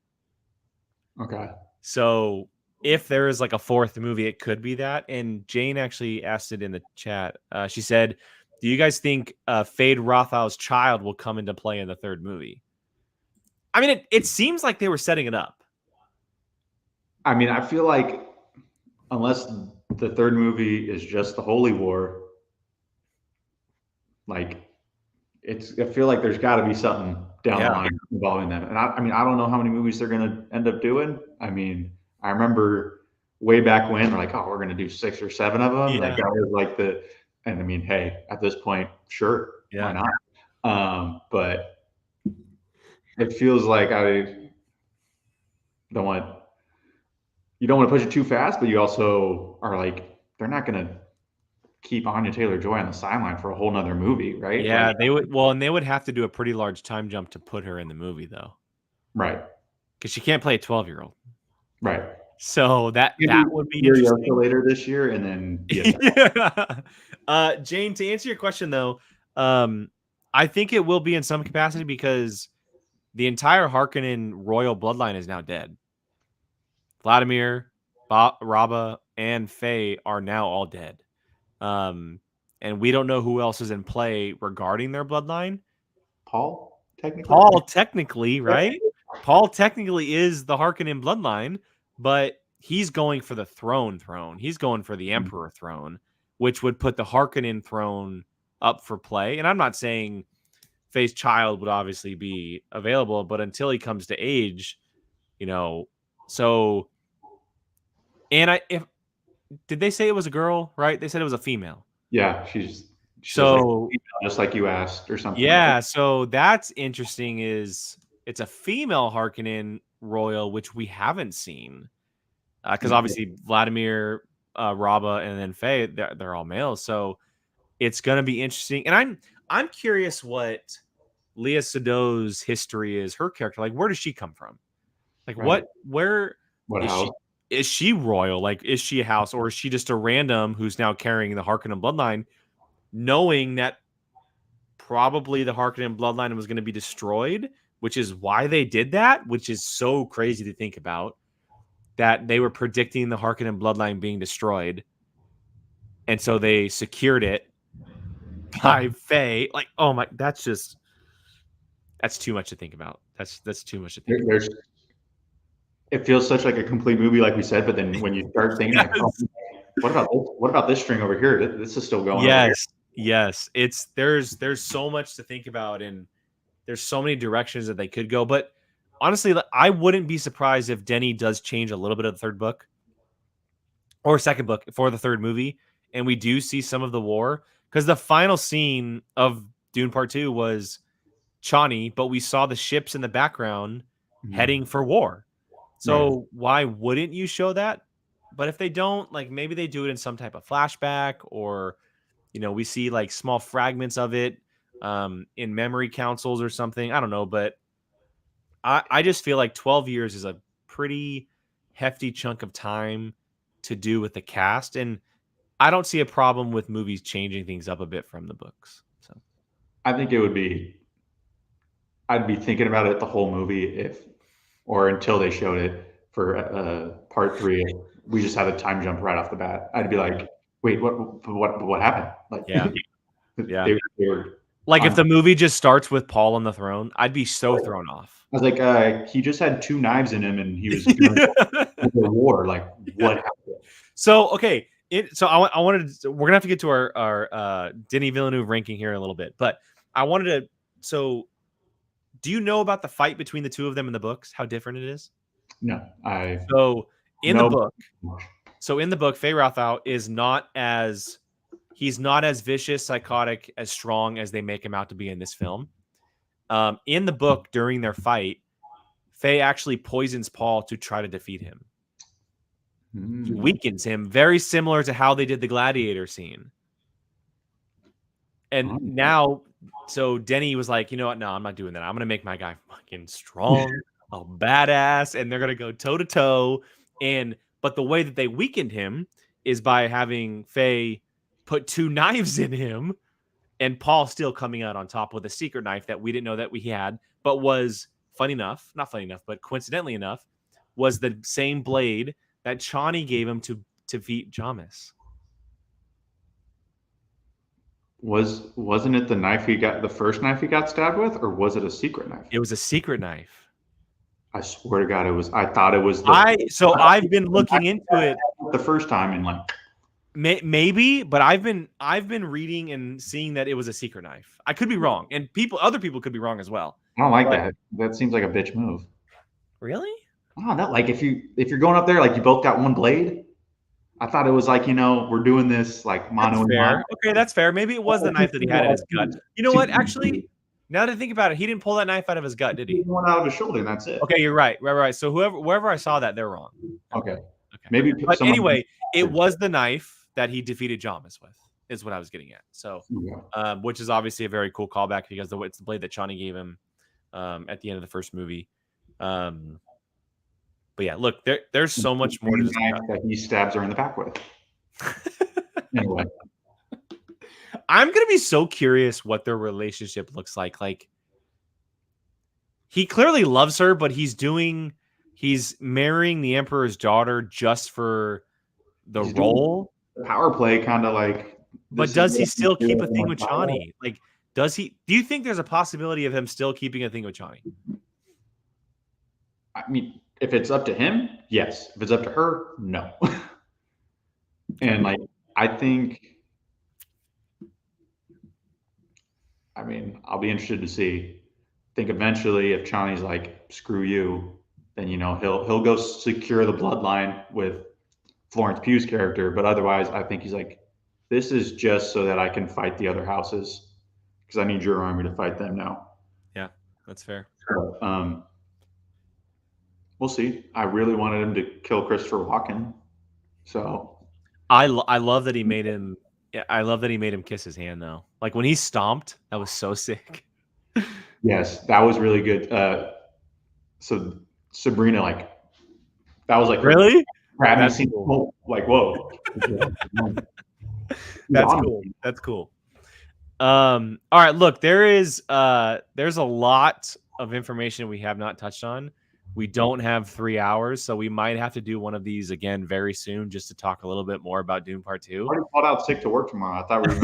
Okay. So if there is like a fourth movie, it could be that. And Jane actually asked it in the chat. She said, "Do you guys think Fade Rothal's child will come into play in the third movie?" I mean, it seems like they were setting it up. I mean, I feel like unless the third movie is just the Holy War, like, I feel like there's got to be something down the line involving them. And I mean, I don't know how many movies they're going to end up doing. I mean, I remember way back when, like, oh, we're going to do 6 or 7 of them. Yeah. Like, that was like and I mean, hey, at this point, sure, why not? But it feels like you don't want to push it too fast, but you also are like, they're not going to keep Anya Taylor-Joy on the sideline for a whole nother movie, right? Yeah, like, they would. Well, and they would have to do a pretty large time jump to put her in the movie, though. Right. Because she can't play a 12-year-old. Right. So that would be interesting. Later this year, and then Jane, to answer your question though, I think it will be in some capacity because the entire Harkonnen royal bloodline is now dead. Vladimir, Rabba, and Faye are now all dead. And we don't know who else is in play regarding their bloodline. Paul, technically, right? Paul technically is the Harkonnen bloodline, but he's going for the throne. He's going for the Emperor throne, which would put the Harkonnen throne up for play. And I'm not saying Faye's child would obviously be available, but until he comes to age, so. And did they say it was a girl, right? They said it was a female. Yeah, she's so just like you asked or something. Yeah, so that's interesting. It's a female Harkonnen royal, which we haven't seen, because obviously Vladimir, Rabba, and then Faye, they're all males. So it's gonna be interesting, and I'm curious what Leia Sedo's history is. Her character, like, where does she come from? Like, where is house? she? Is she royal? Like, is she a house, or is she just a random who's now carrying the Harkonnen bloodline, knowing that probably the Harkonnen bloodline was going to be destroyed, which is why they did that, which is so crazy to think about, that they were predicting the Harkonnen bloodline being destroyed. And so they secured it by Faye. Like, oh my, that's too much to think about. That's too much to think about. It feels such like a complete movie, like we said, but then when you start thinking, like, oh, what about this string over here? This is still going. Yes. There's so much to think about, and there's so many directions that they could go. But honestly, I wouldn't be surprised if Denny does change a little bit of the third book or second book for the third movie, and we do see some of the war, because the final scene of Dune Part 2 was Chani, but we saw the ships in the background heading for war. Right. So why wouldn't you show that? But if they don't, like maybe they do it in some type of flashback, or we see like small fragments of it in memory councils or something. I don't know, but I just feel like 12 years is a pretty hefty chunk of time to do with the cast, and I don't see a problem with movies changing things up a bit from the books. So I think it would be. I'd be thinking about it the whole movie or until they showed it for part three. We just had a time jump right off the bat. I'd be like, wait, what happened? Like, yeah, yeah. they were Like if on. the movie just starts with Paul on the throne, I'd be so thrown off. I was like, he just had 2 knives in him, and he was going to war. Like, what happened? So okay, I wanted to, we're gonna have to get to our Denis Villeneuve ranking here in a little bit, but I wanted to. So, do you know about the fight between the two of them in the books? How different it is? No, So in the no. book, Fey Rathau he's not as vicious, psychotic, as strong as they make him out to be in this film. In the book, during their fight, Fey actually poisons Paul to try to defeat him. He weakens him, very similar to how they did the gladiator scene. And now, so Denny was like, you know what? No, I'm not doing that. I'm going to make my guy fucking strong, a badass, and they're going to go toe to toe. But the way that they weakened him is by having Faye put 2 knives in him, and Paul still coming out on top with a secret knife that we didn't know that we had, but was not funny enough, but coincidentally enough, was the same blade that Chani gave him to defeat Jamis. Wasn't it the first knife he got stabbed with, or was it a secret knife? It was a secret knife. I swear to God, it was. I thought it was. I've been looking into it the first time, and like maybe, but I've been reading and seeing that it was a secret knife. I could be wrong, and other people could be wrong as well. I don't like that. That seems like a bitch move. Really? Oh, that like if you're going up there, like you both got one blade. I thought it was like, we're doing this like mono and mono. Okay, that's fair. Maybe it was the knife that he had in his gut. You know what? Actually, now that I think about it, he didn't pull that knife out of his gut, did he? One out of his shoulder, and that's it. Okay, you're right. Right. So wherever I saw that, they're wrong. Okay. Maybe. But anyway, it was the knife that he defeated Jamis with, is what I was getting at. So, which is obviously a very cool callback because it's the blade that Chani gave him at the end of the first movie. But yeah, look, there's so much more to discuss. That he stabs her in the back with. Anyway. I'm gonna be so curious what their relationship looks like. Like, he clearly loves her, but he's marrying the Emperor's daughter just for the role. Power play, kind of like. But does he still keep a thing with Chani? Like, do you think there's a possibility of him still keeping a thing with Chani? I mean, if it's up to him, yes. If it's up to her, no. And like, I mean, I'll be interested to see. I think eventually, if Chani's like, screw you, then he'll go secure the bloodline with Florence Pugh's character. But otherwise, I think he's like, this is just so that I can fight the other houses because I need your army to fight them now. Yeah, that's fair. So, we'll see. I really wanted him to kill Christopher Walken. So I love that he made him. Yeah, I love that he made him kiss his hand though. Like when he stomped, that was so sick. Yes, that was really good. So Sabrina, like, that was like really grabbing scene. Cool. Like, whoa. That's cool. All right, look, there's a lot of information we have not touched on. We don't have 3 hours, so we might have to do one of these again very soon just to talk a little bit more about Dune Part 2. I already called out sick to work tomorrow. I thought we were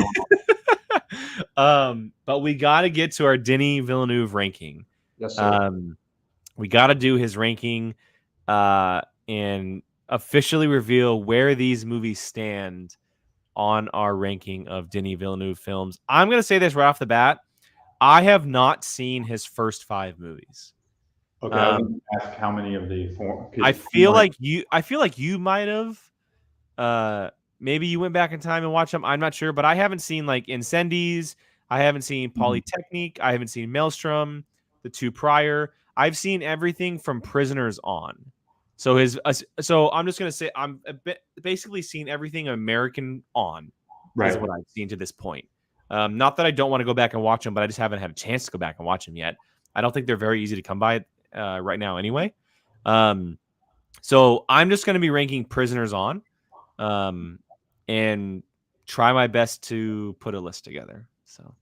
going but we got to get to our Denis Villeneuve ranking. Yes, sir. We got to do his ranking and officially reveal where these movies stand on our ranking of Denis Villeneuve films. I'm going to say this right off the bat. I have not seen his first 5 movies. Okay, I was ask how many of the 4. I feel like you might have. Maybe you went back in time and watched them. I'm not sure, but I haven't seen like Incendies. I haven't seen Polytechnique. I haven't seen Maelstrom, the 2 prior. I've seen everything from Prisoners on. So so I'm just gonna say I'm basically seen everything American on is Right. what I've seen to this point. Not that I don't want to go back and watch them, but I just haven't had a chance to go back and watch them yet. I don't think they're very easy to come by right now anyway. So I'm just going to be ranking Prisoners on and try my best to put a list together. So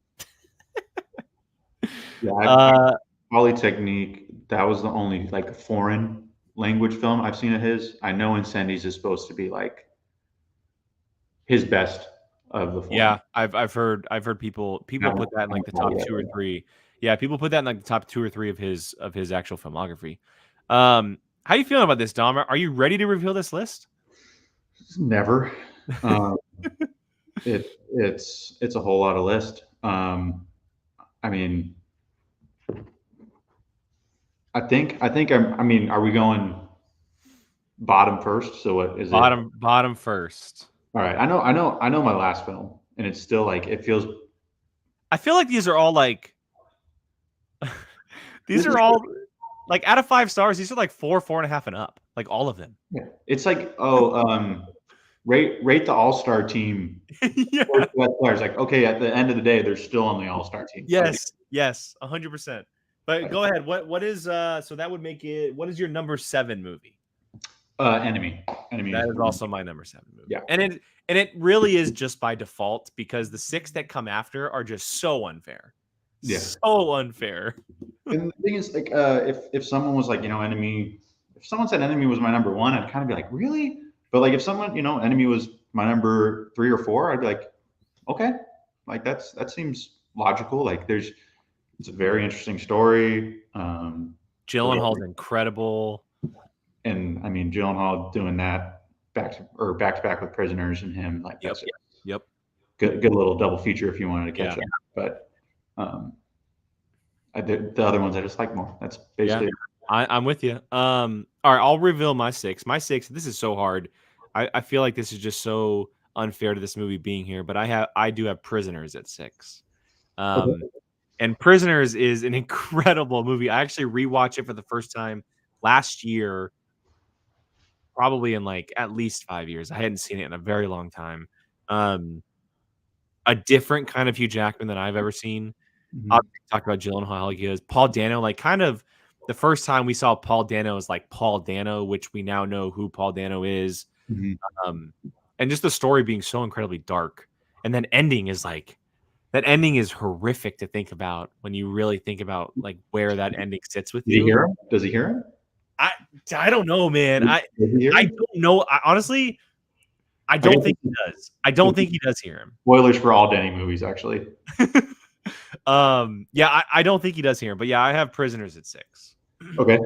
Yeah, Polytechnique, that was the only like foreign language film I've seen of his. I know Incendies is supposed to be like his best of the foreign. yeah, I've heard people That put that in like the top one, 2 or 3. Yeah, people put that in like the top 2 or 3 of his actual filmography. How you feeling about this, Dom? Are you ready to reveal this list? never. Um, it's a whole lot of list. I mean, I mean, are we going bottom first? So what is it? Bottom first. All right. I know my last film, and it's still like it feels. I feel like these are all like these This is are all like out of 5 stars. These are like 4, 4.5 and up. Like all of them. yeah. It's like rate the All Star team. Yeah. Players like okay, at the end of the day, they're still on the All Star team. Yes. Yes. 100%. But go ahead. What is so that would make it? What is your number 7 movie? Enemy. That is also my number 7 movie. Yeah. And it really is just by default because the 6 that come after are just so unfair. Yeah. So unfair. And the thing is, like, if someone was like, Enemy, if someone said Enemy was my number 1, I'd kind of be like, really? But like, if someone, Enemy was my number 3 or 4, I'd be like, okay, like that seems logical. Like, it's a very interesting story. Gyllenhaal's incredible. And I mean, Gyllenhaal doing that back to back with Prisoners and him, like that's Yep. Good little double feature if you wanted to catch up. But the other ones I just like more. That's basically. I'm with you. All right, I'll reveal my 6. My 6. This is so hard. I feel like this is just so unfair to this movie being here, but I do have Prisoners at 6. And Prisoners is an incredible movie. I actually rewatched it for the first time last year, probably in like at least 5 years. I hadn't seen it in a very long time. A different kind of Hugh Jackman than I've ever seen. Mm-hmm. I'll talk about Gyllenhaal like he is. Paul Dano, like kind of the first time we saw Paul Dano is like Paul Dano, which we now know who Paul Dano is. Mm-hmm. And just the story being so incredibly dark. And then ending is like that ending is horrific to think about when you really think about like where that ending sits with you. Does he hear him? I don't know, man. I don't know. Honestly, I don't think he does. I don't think he does hear him. Spoilers for all Denny movies, actually. Yeah, I don't think he does hear him, but yeah, I have Prisoners at 6. Okay.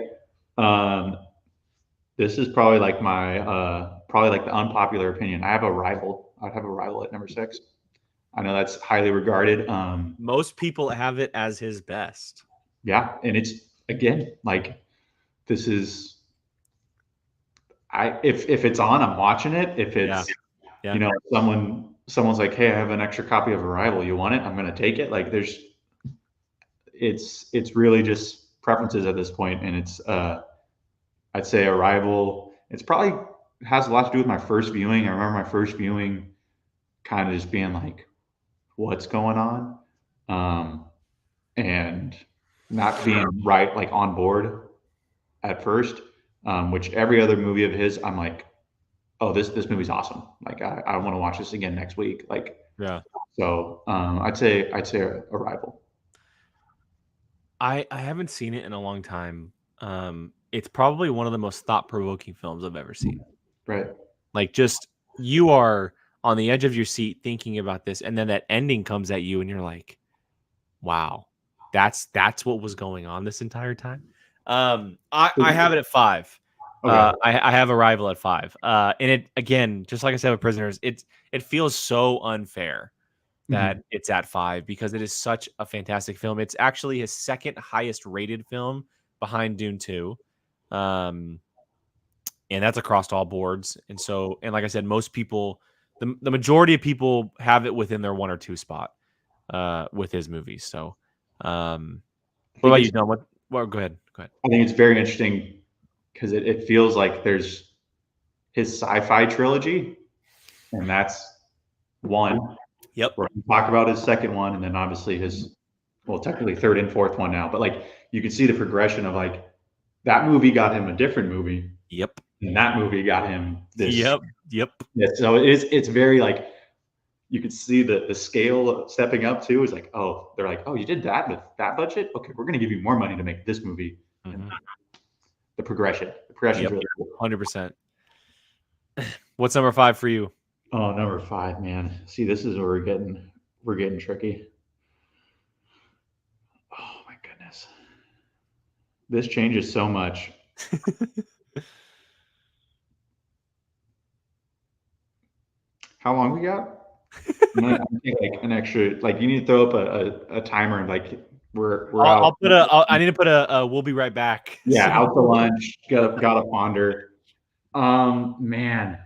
This is probably like my probably like the unpopular opinion. I have a rival. I'd have a rival at number 6. I know that's highly regarded. Most people have it as his best. Yeah, and it's again like this is. If it's on, I'm watching it. If it's someone's like, hey, I have an extra copy of Arrival. You want it? I'm gonna take it. Like it's really just preferences at this point, and it's I'd say Arrival. It's probably has a lot to do with my first viewing. I remember my first viewing kind of just being like, what's going on? And not being right, like on board at first, which every other movie of his, I'm like, oh, this movie's awesome. Like I want to watch this again next week. Like, yeah. So I'd say Arrival. I haven't seen it in a long time. It's probably one of the most thought-provoking films I've ever seen. Right. Like just you are on the edge of your seat thinking about this, and then that ending comes at you, and you're like, "Wow, that's what was going on this entire time." I have it at 5. Okay. I have Arrival at 5. And it again, just like I said with Prisoners, it feels so unfair that it's at 5 because it is such a fantastic film. It's actually his second highest rated film behind Dune 2. And that's across all boards. And so, and like I said, most people, the majority of people have it within their 1 or 2 spot with his movies. So, what about you, Don? Well, go ahead. Go ahead. I think it's very interesting because it feels like there's his sci-fi trilogy, and that's one. Yep. We're going to talk about his second one, and then obviously his, well, technically third and fourth one now. But like you can see the progression of like that movie got him a different movie, Yep. and that movie got him this. Yep. Yep. Yeah, so it's very like you can see the scale stepping up too. Is like, oh, they're like, oh, you did that with that budget. Okay, we're going to give you more money to make this movie. Mm-hmm. And the progression's really cool. 100%. What's number 5 for you? Oh, number 5, man. See, this is where we're getting tricky. Oh my goodness. This changes so much. How long we got? I'm gonna take like an extra, like you need to throw up a timer and like we're out. I need to put a we'll be right back. Yeah, out to lunch. Gotta ponder. Man.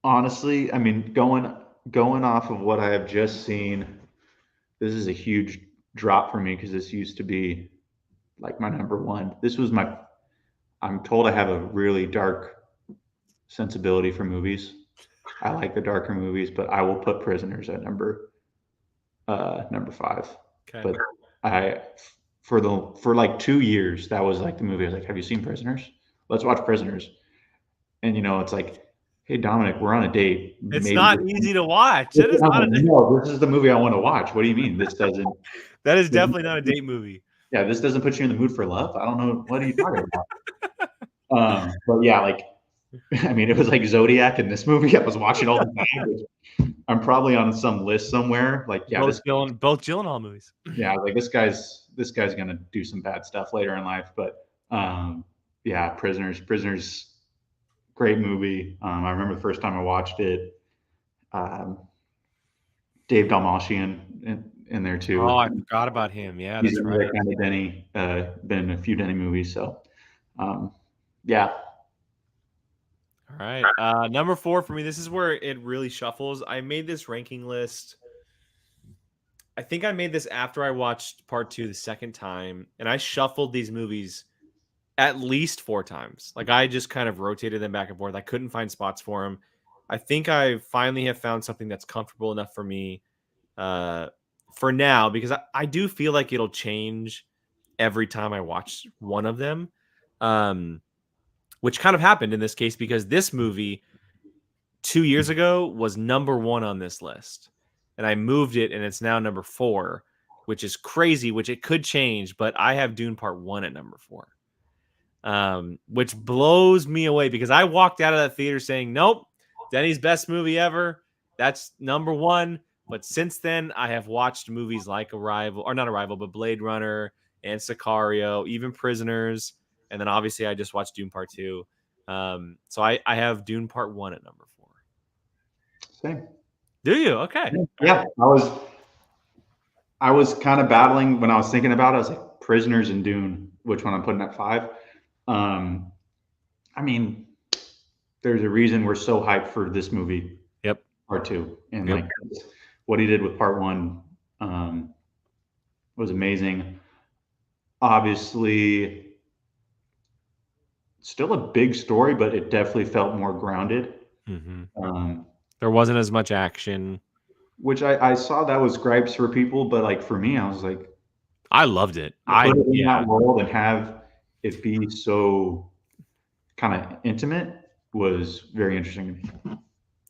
Honestly, I mean, going off of what I have just seen, this is a huge drop for me because this used to be like my number one. I'm told I have a really dark sensibility for movies. I like the darker movies, but I will put Prisoners at number 5. Okay. But for like 2 years, that was like the movie. I was like, have you seen Prisoners? Let's watch Prisoners. And it's like, hey Dominic, we're on a date. It's not easy to watch. No, this is the movie I want to watch. What do you mean? This doesn't. That is definitely not a date movie. Yeah, this doesn't put you in the mood for love. I don't know. What are you talking about? But yeah, like, I mean, it was like Zodiac in this movie. I was watching all the time. I'm probably on some list somewhere. Like, yeah, both Gyllenhaal movies. Yeah, like this guy's gonna do some bad stuff later in life. But yeah, Prisoners, great movie. I remember the first time I watched it. Dave Dalmatian in there too. Oh, I forgot about him. Yeah, he's that's another right. kind of Denny. Been in a few Denny movies, so yeah. All right, number 4 for me. This is where it really shuffles. I made this ranking list. I think I made this after I watched part 2 the second time, and I shuffled these movies at least 4 times. Like I just kind of rotated them back and forth. I couldn't find spots for them. I think I finally have found something that's comfortable enough for me for now, because I do feel like it'll change every time I watch one of them, which kind of happened in this case because this movie 2 years ago was number 1 on this list, and I moved it and it's now number 4, which is crazy, which it could change, but I have Dune Part 1 at number 4. Which blows me away because I walked out of that theater saying, nope, Denny's best movie ever. That's number 1. But since then, I have watched movies like but Blade Runner and Sicario, even Prisoners. And then obviously I just watched Dune Part 2. So I have Dune Part 1 at number 4. Same. Do you? Okay. Yeah. I was kind of battling when I was thinking about it. I was like, Prisoners and Dune, which one I'm putting at 5. I mean, there's a reason we're so hyped for this movie. Yep. Part 2. And like what he did with Part 1 was amazing. Obviously, still a big story, but it definitely felt more grounded. Mm-hmm. There wasn't as much action. Which I saw that was gripes for people, but like for me, I was like, I loved it. Put it in that world and have it be so kind of intimate was very interesting to me.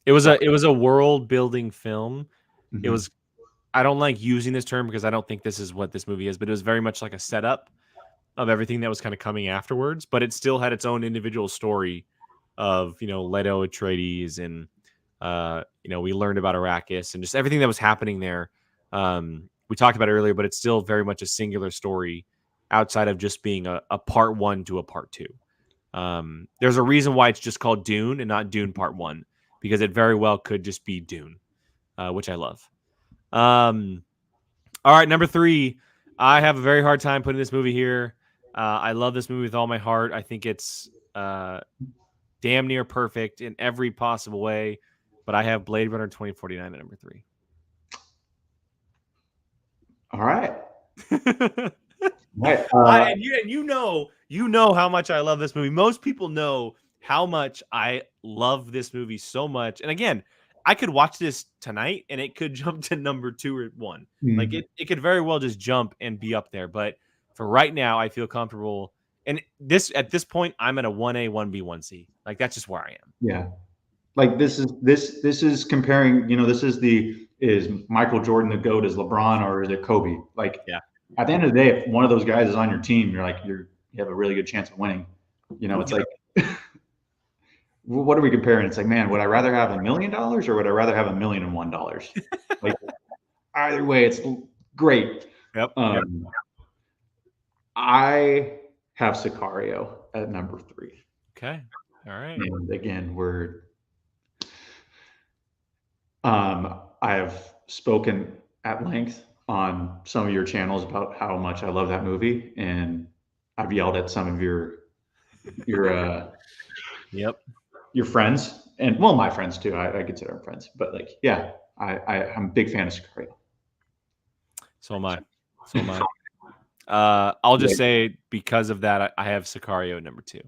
It was a world building film. Mm-hmm. It was, I don't like using this term because I don't think this is what this movie is, but it was very much like a setup of everything that was kind of coming afterwards, but it still had its own individual story of, Leto Atreides and, we learned about Arrakis and just everything that was happening there. We talked about it earlier, but it's still very much a singular story outside of just being a part 1 to a part 2. There's a reason why it's just called Dune and not Dune Part 1, because it very well could just be Dune, which I love. All right, number 3. I have a very hard time putting this movie here. I love this movie with all my heart. I think it's damn near perfect in every possible way, but I have Blade Runner 2049 at number 3. All right. And Right. you know how much I love this movie. Most people know how much I love this movie so much. And again, I could watch this tonight and it could jump to number 2 or 1. Like it could very well just jump and be up there. But for right now, I feel comfortable. And at this point, I'm at a 1A, 1B, 1C. Like that's just where I am. Yeah. Like this is comparing, is Michael Jordan the GOAT, is LeBron, or is it Kobe? Like Yeah. at the end of the day, if one of those guys is on your team, you have a really good chance of winning. It's like, what are we comparing? It's like, man, would I rather have $1 million or would I rather have $1,001? Like either way, it's great. Yep. I have Sicario at number 3. Okay. All right. And again, I have spoken at length on some of your channels about how much I love that movie, and I've yelled at some of your Yep. your friends, and well, my friends too. I consider them friends, but like, yeah, I'm a big fan of Sicario. So am I. I'll just say because of that, I have Sicario at number 2.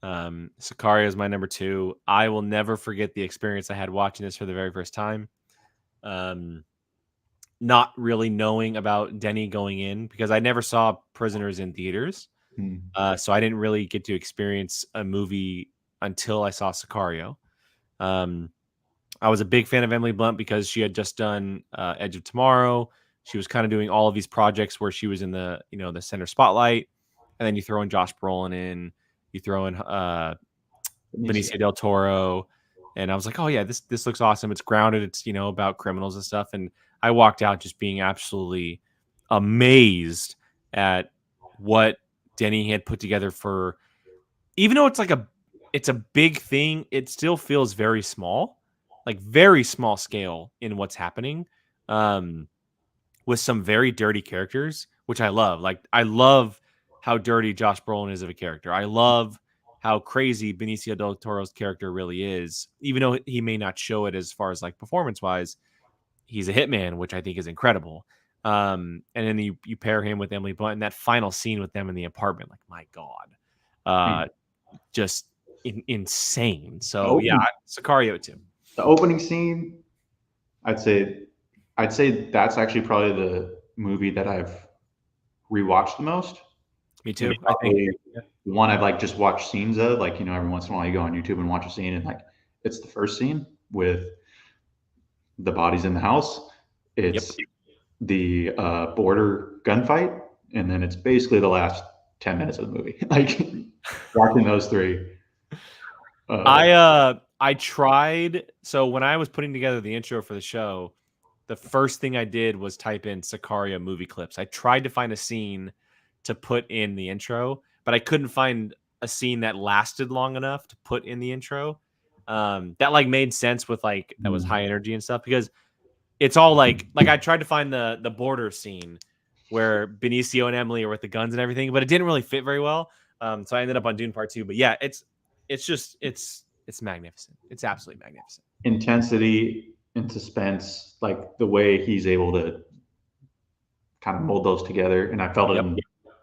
Sicario is my number 2. I will never forget the experience I had watching this for the very first time. Not really knowing about Denny going in because I never saw Prisoners in theaters. So I didn't really get to experience a movie until I saw Sicario. I was a big fan of Emily Blunt because she had just done Edge of Tomorrow. She was kind of doing all of these projects where she was in the center spotlight, and then you throw in Josh Brolin in, you throw in Benicio del Toro, and I was like, oh yeah, this looks awesome. It's grounded. It's about criminals and stuff. And I walked out just being absolutely amazed at what Denny had put together for. Even though it's a big thing, it still feels very small, like very small scale in what's happening. With some very dirty characters, which I love. Like I love how dirty Josh Brolin is of a character. I love how crazy Benicio del Toro's character really is, even though he may not show it as far as like performance wise. He's a hitman, which I think is incredible. And then you pair him with Emily Blunt, and that final scene with them in the apartment, like my God, just insane. So yeah, Sicario too. The opening scene, I'd say that's actually probably the movie that I've rewatched the most. Me too. I think the one I've like just watched scenes of, like, every once in a while you go on YouTube and watch a scene, and like it's the first scene with the bodies in the house. It's the border gunfight, and then it's basically the last 10 minutes of the movie. Like watching those 3. I tried. So when I was putting together the intro for the show, the first thing I did was type in Sicario movie clips. I tried to find a scene to put in the intro, but I couldn't find a scene that lasted long enough to put in the intro. That like made sense with like that was high energy and stuff, because it's all like I tried to find the border scene where Benicio and Emily are with the guns and everything, but it didn't really fit very well. So I ended up on Dune Part 2. But yeah, it's magnificent. It's absolutely magnificent. Intensity and suspense, like the way he's able to kind of mold those together. And I felt it in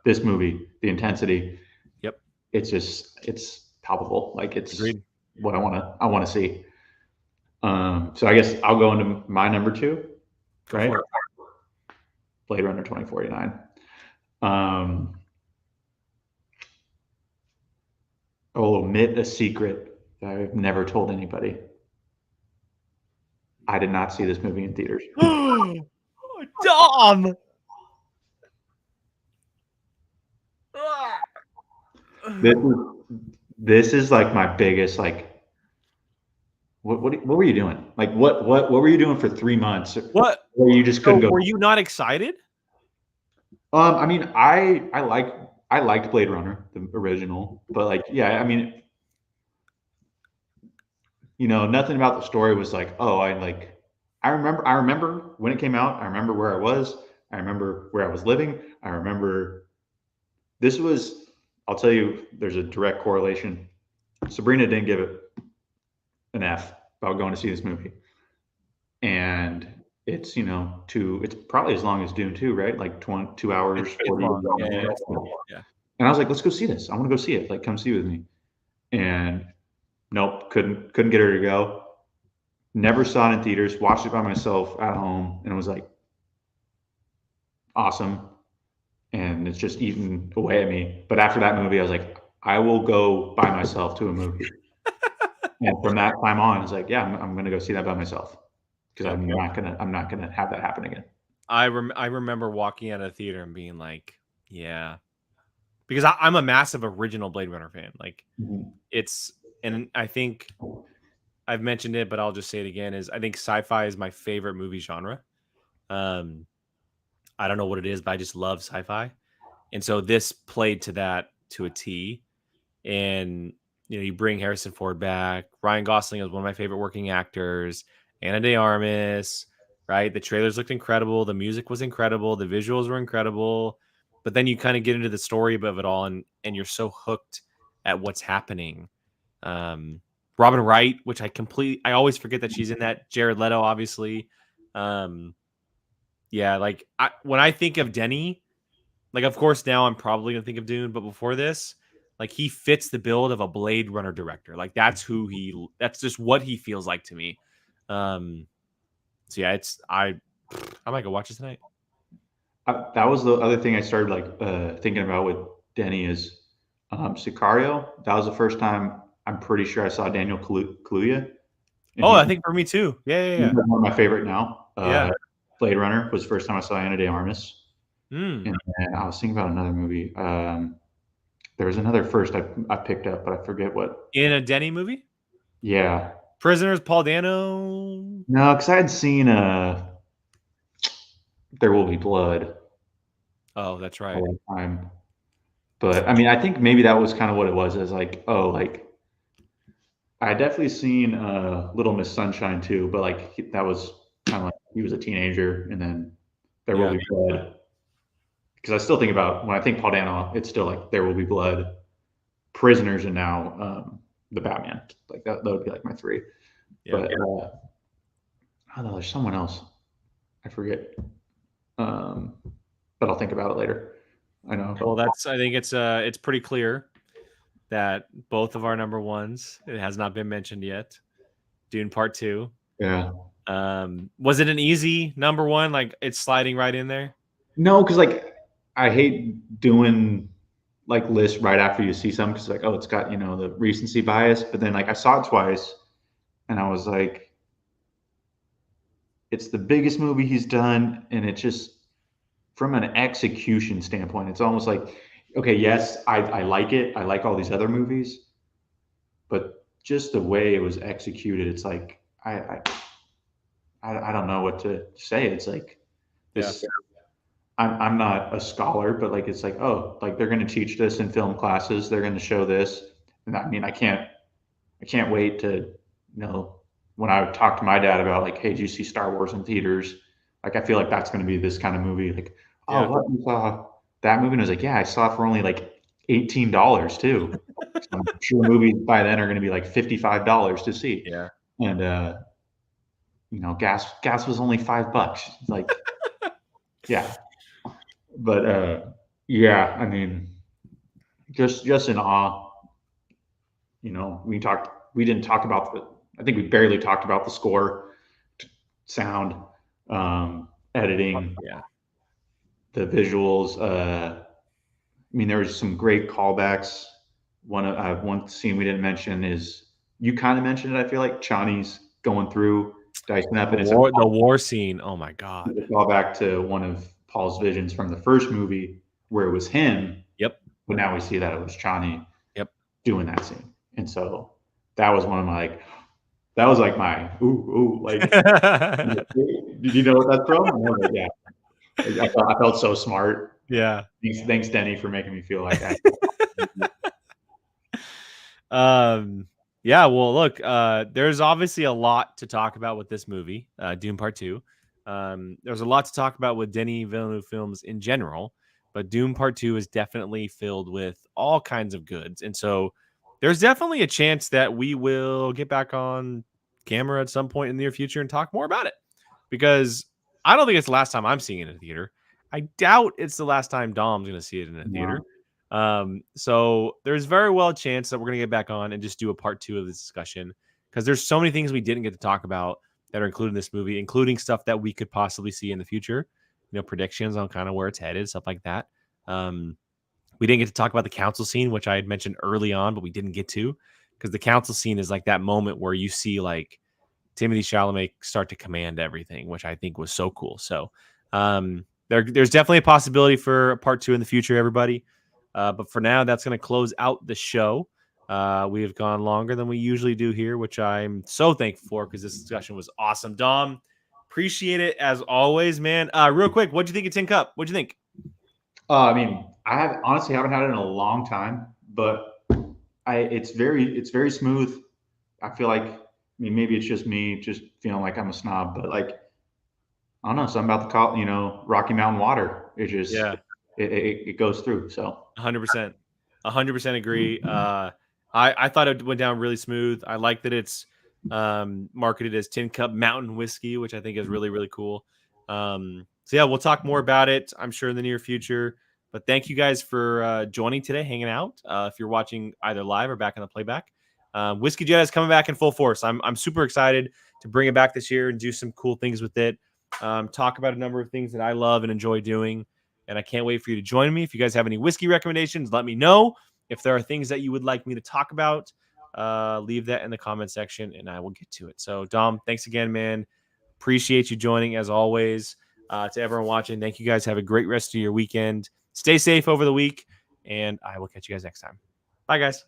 this movie, the intensity. Yep. It's palpable. Like it's Agreed. What I want to see. So I guess I'll go into my number 2, right? Blade Runner 2049. I will admit a secret that I've never told anybody. I did not see this movie in theaters. Dom! This is like my biggest, like, what were you doing? Like, what were you doing for 3 months? What? Where you just couldn't go? Were you not excited? I mean, I liked Blade Runner, the original, but like, yeah, I mean, nothing about the story was like, oh, I remember when it came out. I remember where I was. I remember where I was living. I remember this was, I'll tell you, there's a direct correlation. Sabrina didn't give it an F about going to see this movie. And it's, you know, it's probably as long as Dune 2, right? Like 2 hours, It's 40 long. Yeah, yeah, minutes. yeah. And I was like, let's go see this. I want to go see it. Like, come see with me. And nope, couldn't get her to go. Never saw it in theaters. Watched it by myself at home, and it was like awesome. And it's just eaten away at me. But after that movie, I was like, I will go by myself to a movie. And from that time on, it's like, yeah, I'm gonna go see that by myself because Yep. I'm not gonna have that happen again. I remember walking out of the theater and being like, yeah, because I'm a massive original Blade Runner fan. Like Mhm. it's, and I think I've mentioned it, but I'll just say it again. Is I think sci-fi is my favorite movie genre. Um, I don't know what it is, but I just love sci-fi, and so this played to that to a T. And you know, you bring Harrison Ford back. Ryan Gosling is one of my favorite working actors. Anna De Armas, right? The trailers looked incredible. The music was incredible. The visuals were incredible. But then you kind of get into the story of it all, and you're so hooked at what's happening. Um, Robin Wright, which I always forget that she's in that. Jared Leto, obviously. Um, yeah, like when I think of Denny, like, of course, now I'm probably gonna think of Dune, but before this, like he fits the build of a Blade Runner director. Like that's just what he feels like to me. Um, so yeah, I might go watch it tonight. That was the other thing I started like thinking about with Denny is Sicario. That was the first time I'm pretty sure I saw Daniel Kaluuya, and Oh, I think for me too. Yeah, yeah, he's yeah, like one of my favorite now. yeah. Blade Runner was the first time I saw Anna De Armas, Mm. and then I was thinking about another movie. There was another first I picked up, but I forget what. In a Denny movie, Yeah, Prisoners, Paul Dano. no, because I had seen There Will Be Blood Oh, that's a right. long time, but I mean, I think maybe that was kind of what it was. As like, oh, like I definitely seen Little Miss Sunshine too, but like that was kind of like he was a teenager, and then There Will Yeah, Be Blood. Because I still think about when I think Paul Dano, it's still like There Will Be Blood, Prisoners, and now the Batman. Like that would be like my three. yeah. But I don't know. There's someone else. I forget. Um, but I'll think about it later. I know. Well, I think it's pretty clear that both of our number ones, it has not been mentioned yet. Dune Part Two. Yeah. Was it an easy number one? Like it's sliding right in there? No, because like I hate doing like lists right after you see something because like, oh, it's got, you know, the recency bias. But then like I saw it twice and I was like, it's the biggest movie he's done, and it just from an execution standpoint, it's almost like, okay, yes, I like it. I like all these other movies, but just the way it was executed, it's like I don't know what to say. It's like Yeah. this. I'm not a scholar, but like it's like, oh, like they're going to teach this in film classes. They're going to show this, and I mean, I can't wait to, you know, when I talk to my dad about like, hey, did you see Star Wars in theaters? Like, I feel like that's going to be this kind of movie. Like, oh, Yeah. what, you saw that movie? And I was like, yeah, I saw it for only like $18 too. So I'm sure movies by then are going to be like $55 to see. Yeah. And you know, gas was only $5. Like, yeah, but yeah, I mean, just in awe. You know, we didn't talk about the, I think we barely talked about the score, sound, editing, Yeah. the visuals. I mean, there was some great callbacks. One scene we didn't mention is you kind of mentioned it. I feel like Chani's going through dicing up, and it's The war scene. Oh my God. a callback to one of Paul's visions from the first movie where it was him, Yep. but now we see that it was Chani Yep. doing that scene, and so that was one of my like, that was like my ooh like. Did you know what that's from? And I was like, yeah. I felt so smart. Yeah. Thanks, Denny, for making me feel like that. Um, yeah, well, look, there's obviously a lot to talk about with this movie, Dune Part Two. There's a lot to talk about with Denis Villeneuve films in general, but Dune Part Two is definitely filled with all kinds of goods, and so there's definitely a chance that we will get back on camera at some point in the near future and talk more about it because I don't think it's the last time I'm seeing it in a theater. I doubt it's the last time Dom's going to see it in a theater. So there's very well a chance that we're going to get back on and just do a part 2 of this discussion, because there's so many things we didn't get to talk about that are included in this movie, including stuff that we could possibly see in the future, predictions on kind of where it's headed, stuff like that. We didn't get to talk about the council scene, which I had mentioned early on, but we didn't get to, because the council scene is like that moment where you see like Timothée Chalamet start to command everything, which I think was so cool. So there's definitely a possibility for a part 2 in the future, everybody. But for now, that's going to close out the show. We have gone longer than we usually do here, which I'm so thankful for, because this discussion was awesome. Dom, appreciate it as always, man. Real quick, what'd you think of Tin Cup? What'd you think? I mean, I honestly haven't had it in a long time, but it's very smooth. I feel like, I mean, maybe it's just me just feeling like I'm a snob, but like, I don't know, something about the Rocky Mountain water. It just, it goes through. So 100%, 100% agree. I thought it went down really smooth. I like that it's marketed as Tin Cup Mountain Whiskey, which I think is really, really cool. So yeah, we'll talk more about it, I'm sure, in the near future. But thank you guys for joining today, hanging out. If you're watching either live or back in the playback, Whiskey Jedi is coming back in full force. I'm super excited to bring it back this year and do some cool things with it. Talk about a number of things that I love and enjoy doing. And I can't wait for you to join me. If you guys have any whiskey recommendations, let me know. If there are things that you would like me to talk about, leave that in the comment section and I will get to it. So, Dom, thanks again, man. Appreciate you joining as always. To everyone watching, thank you guys. Have a great rest of your weekend. Stay safe over the week, and I will catch you guys next time. Bye, guys.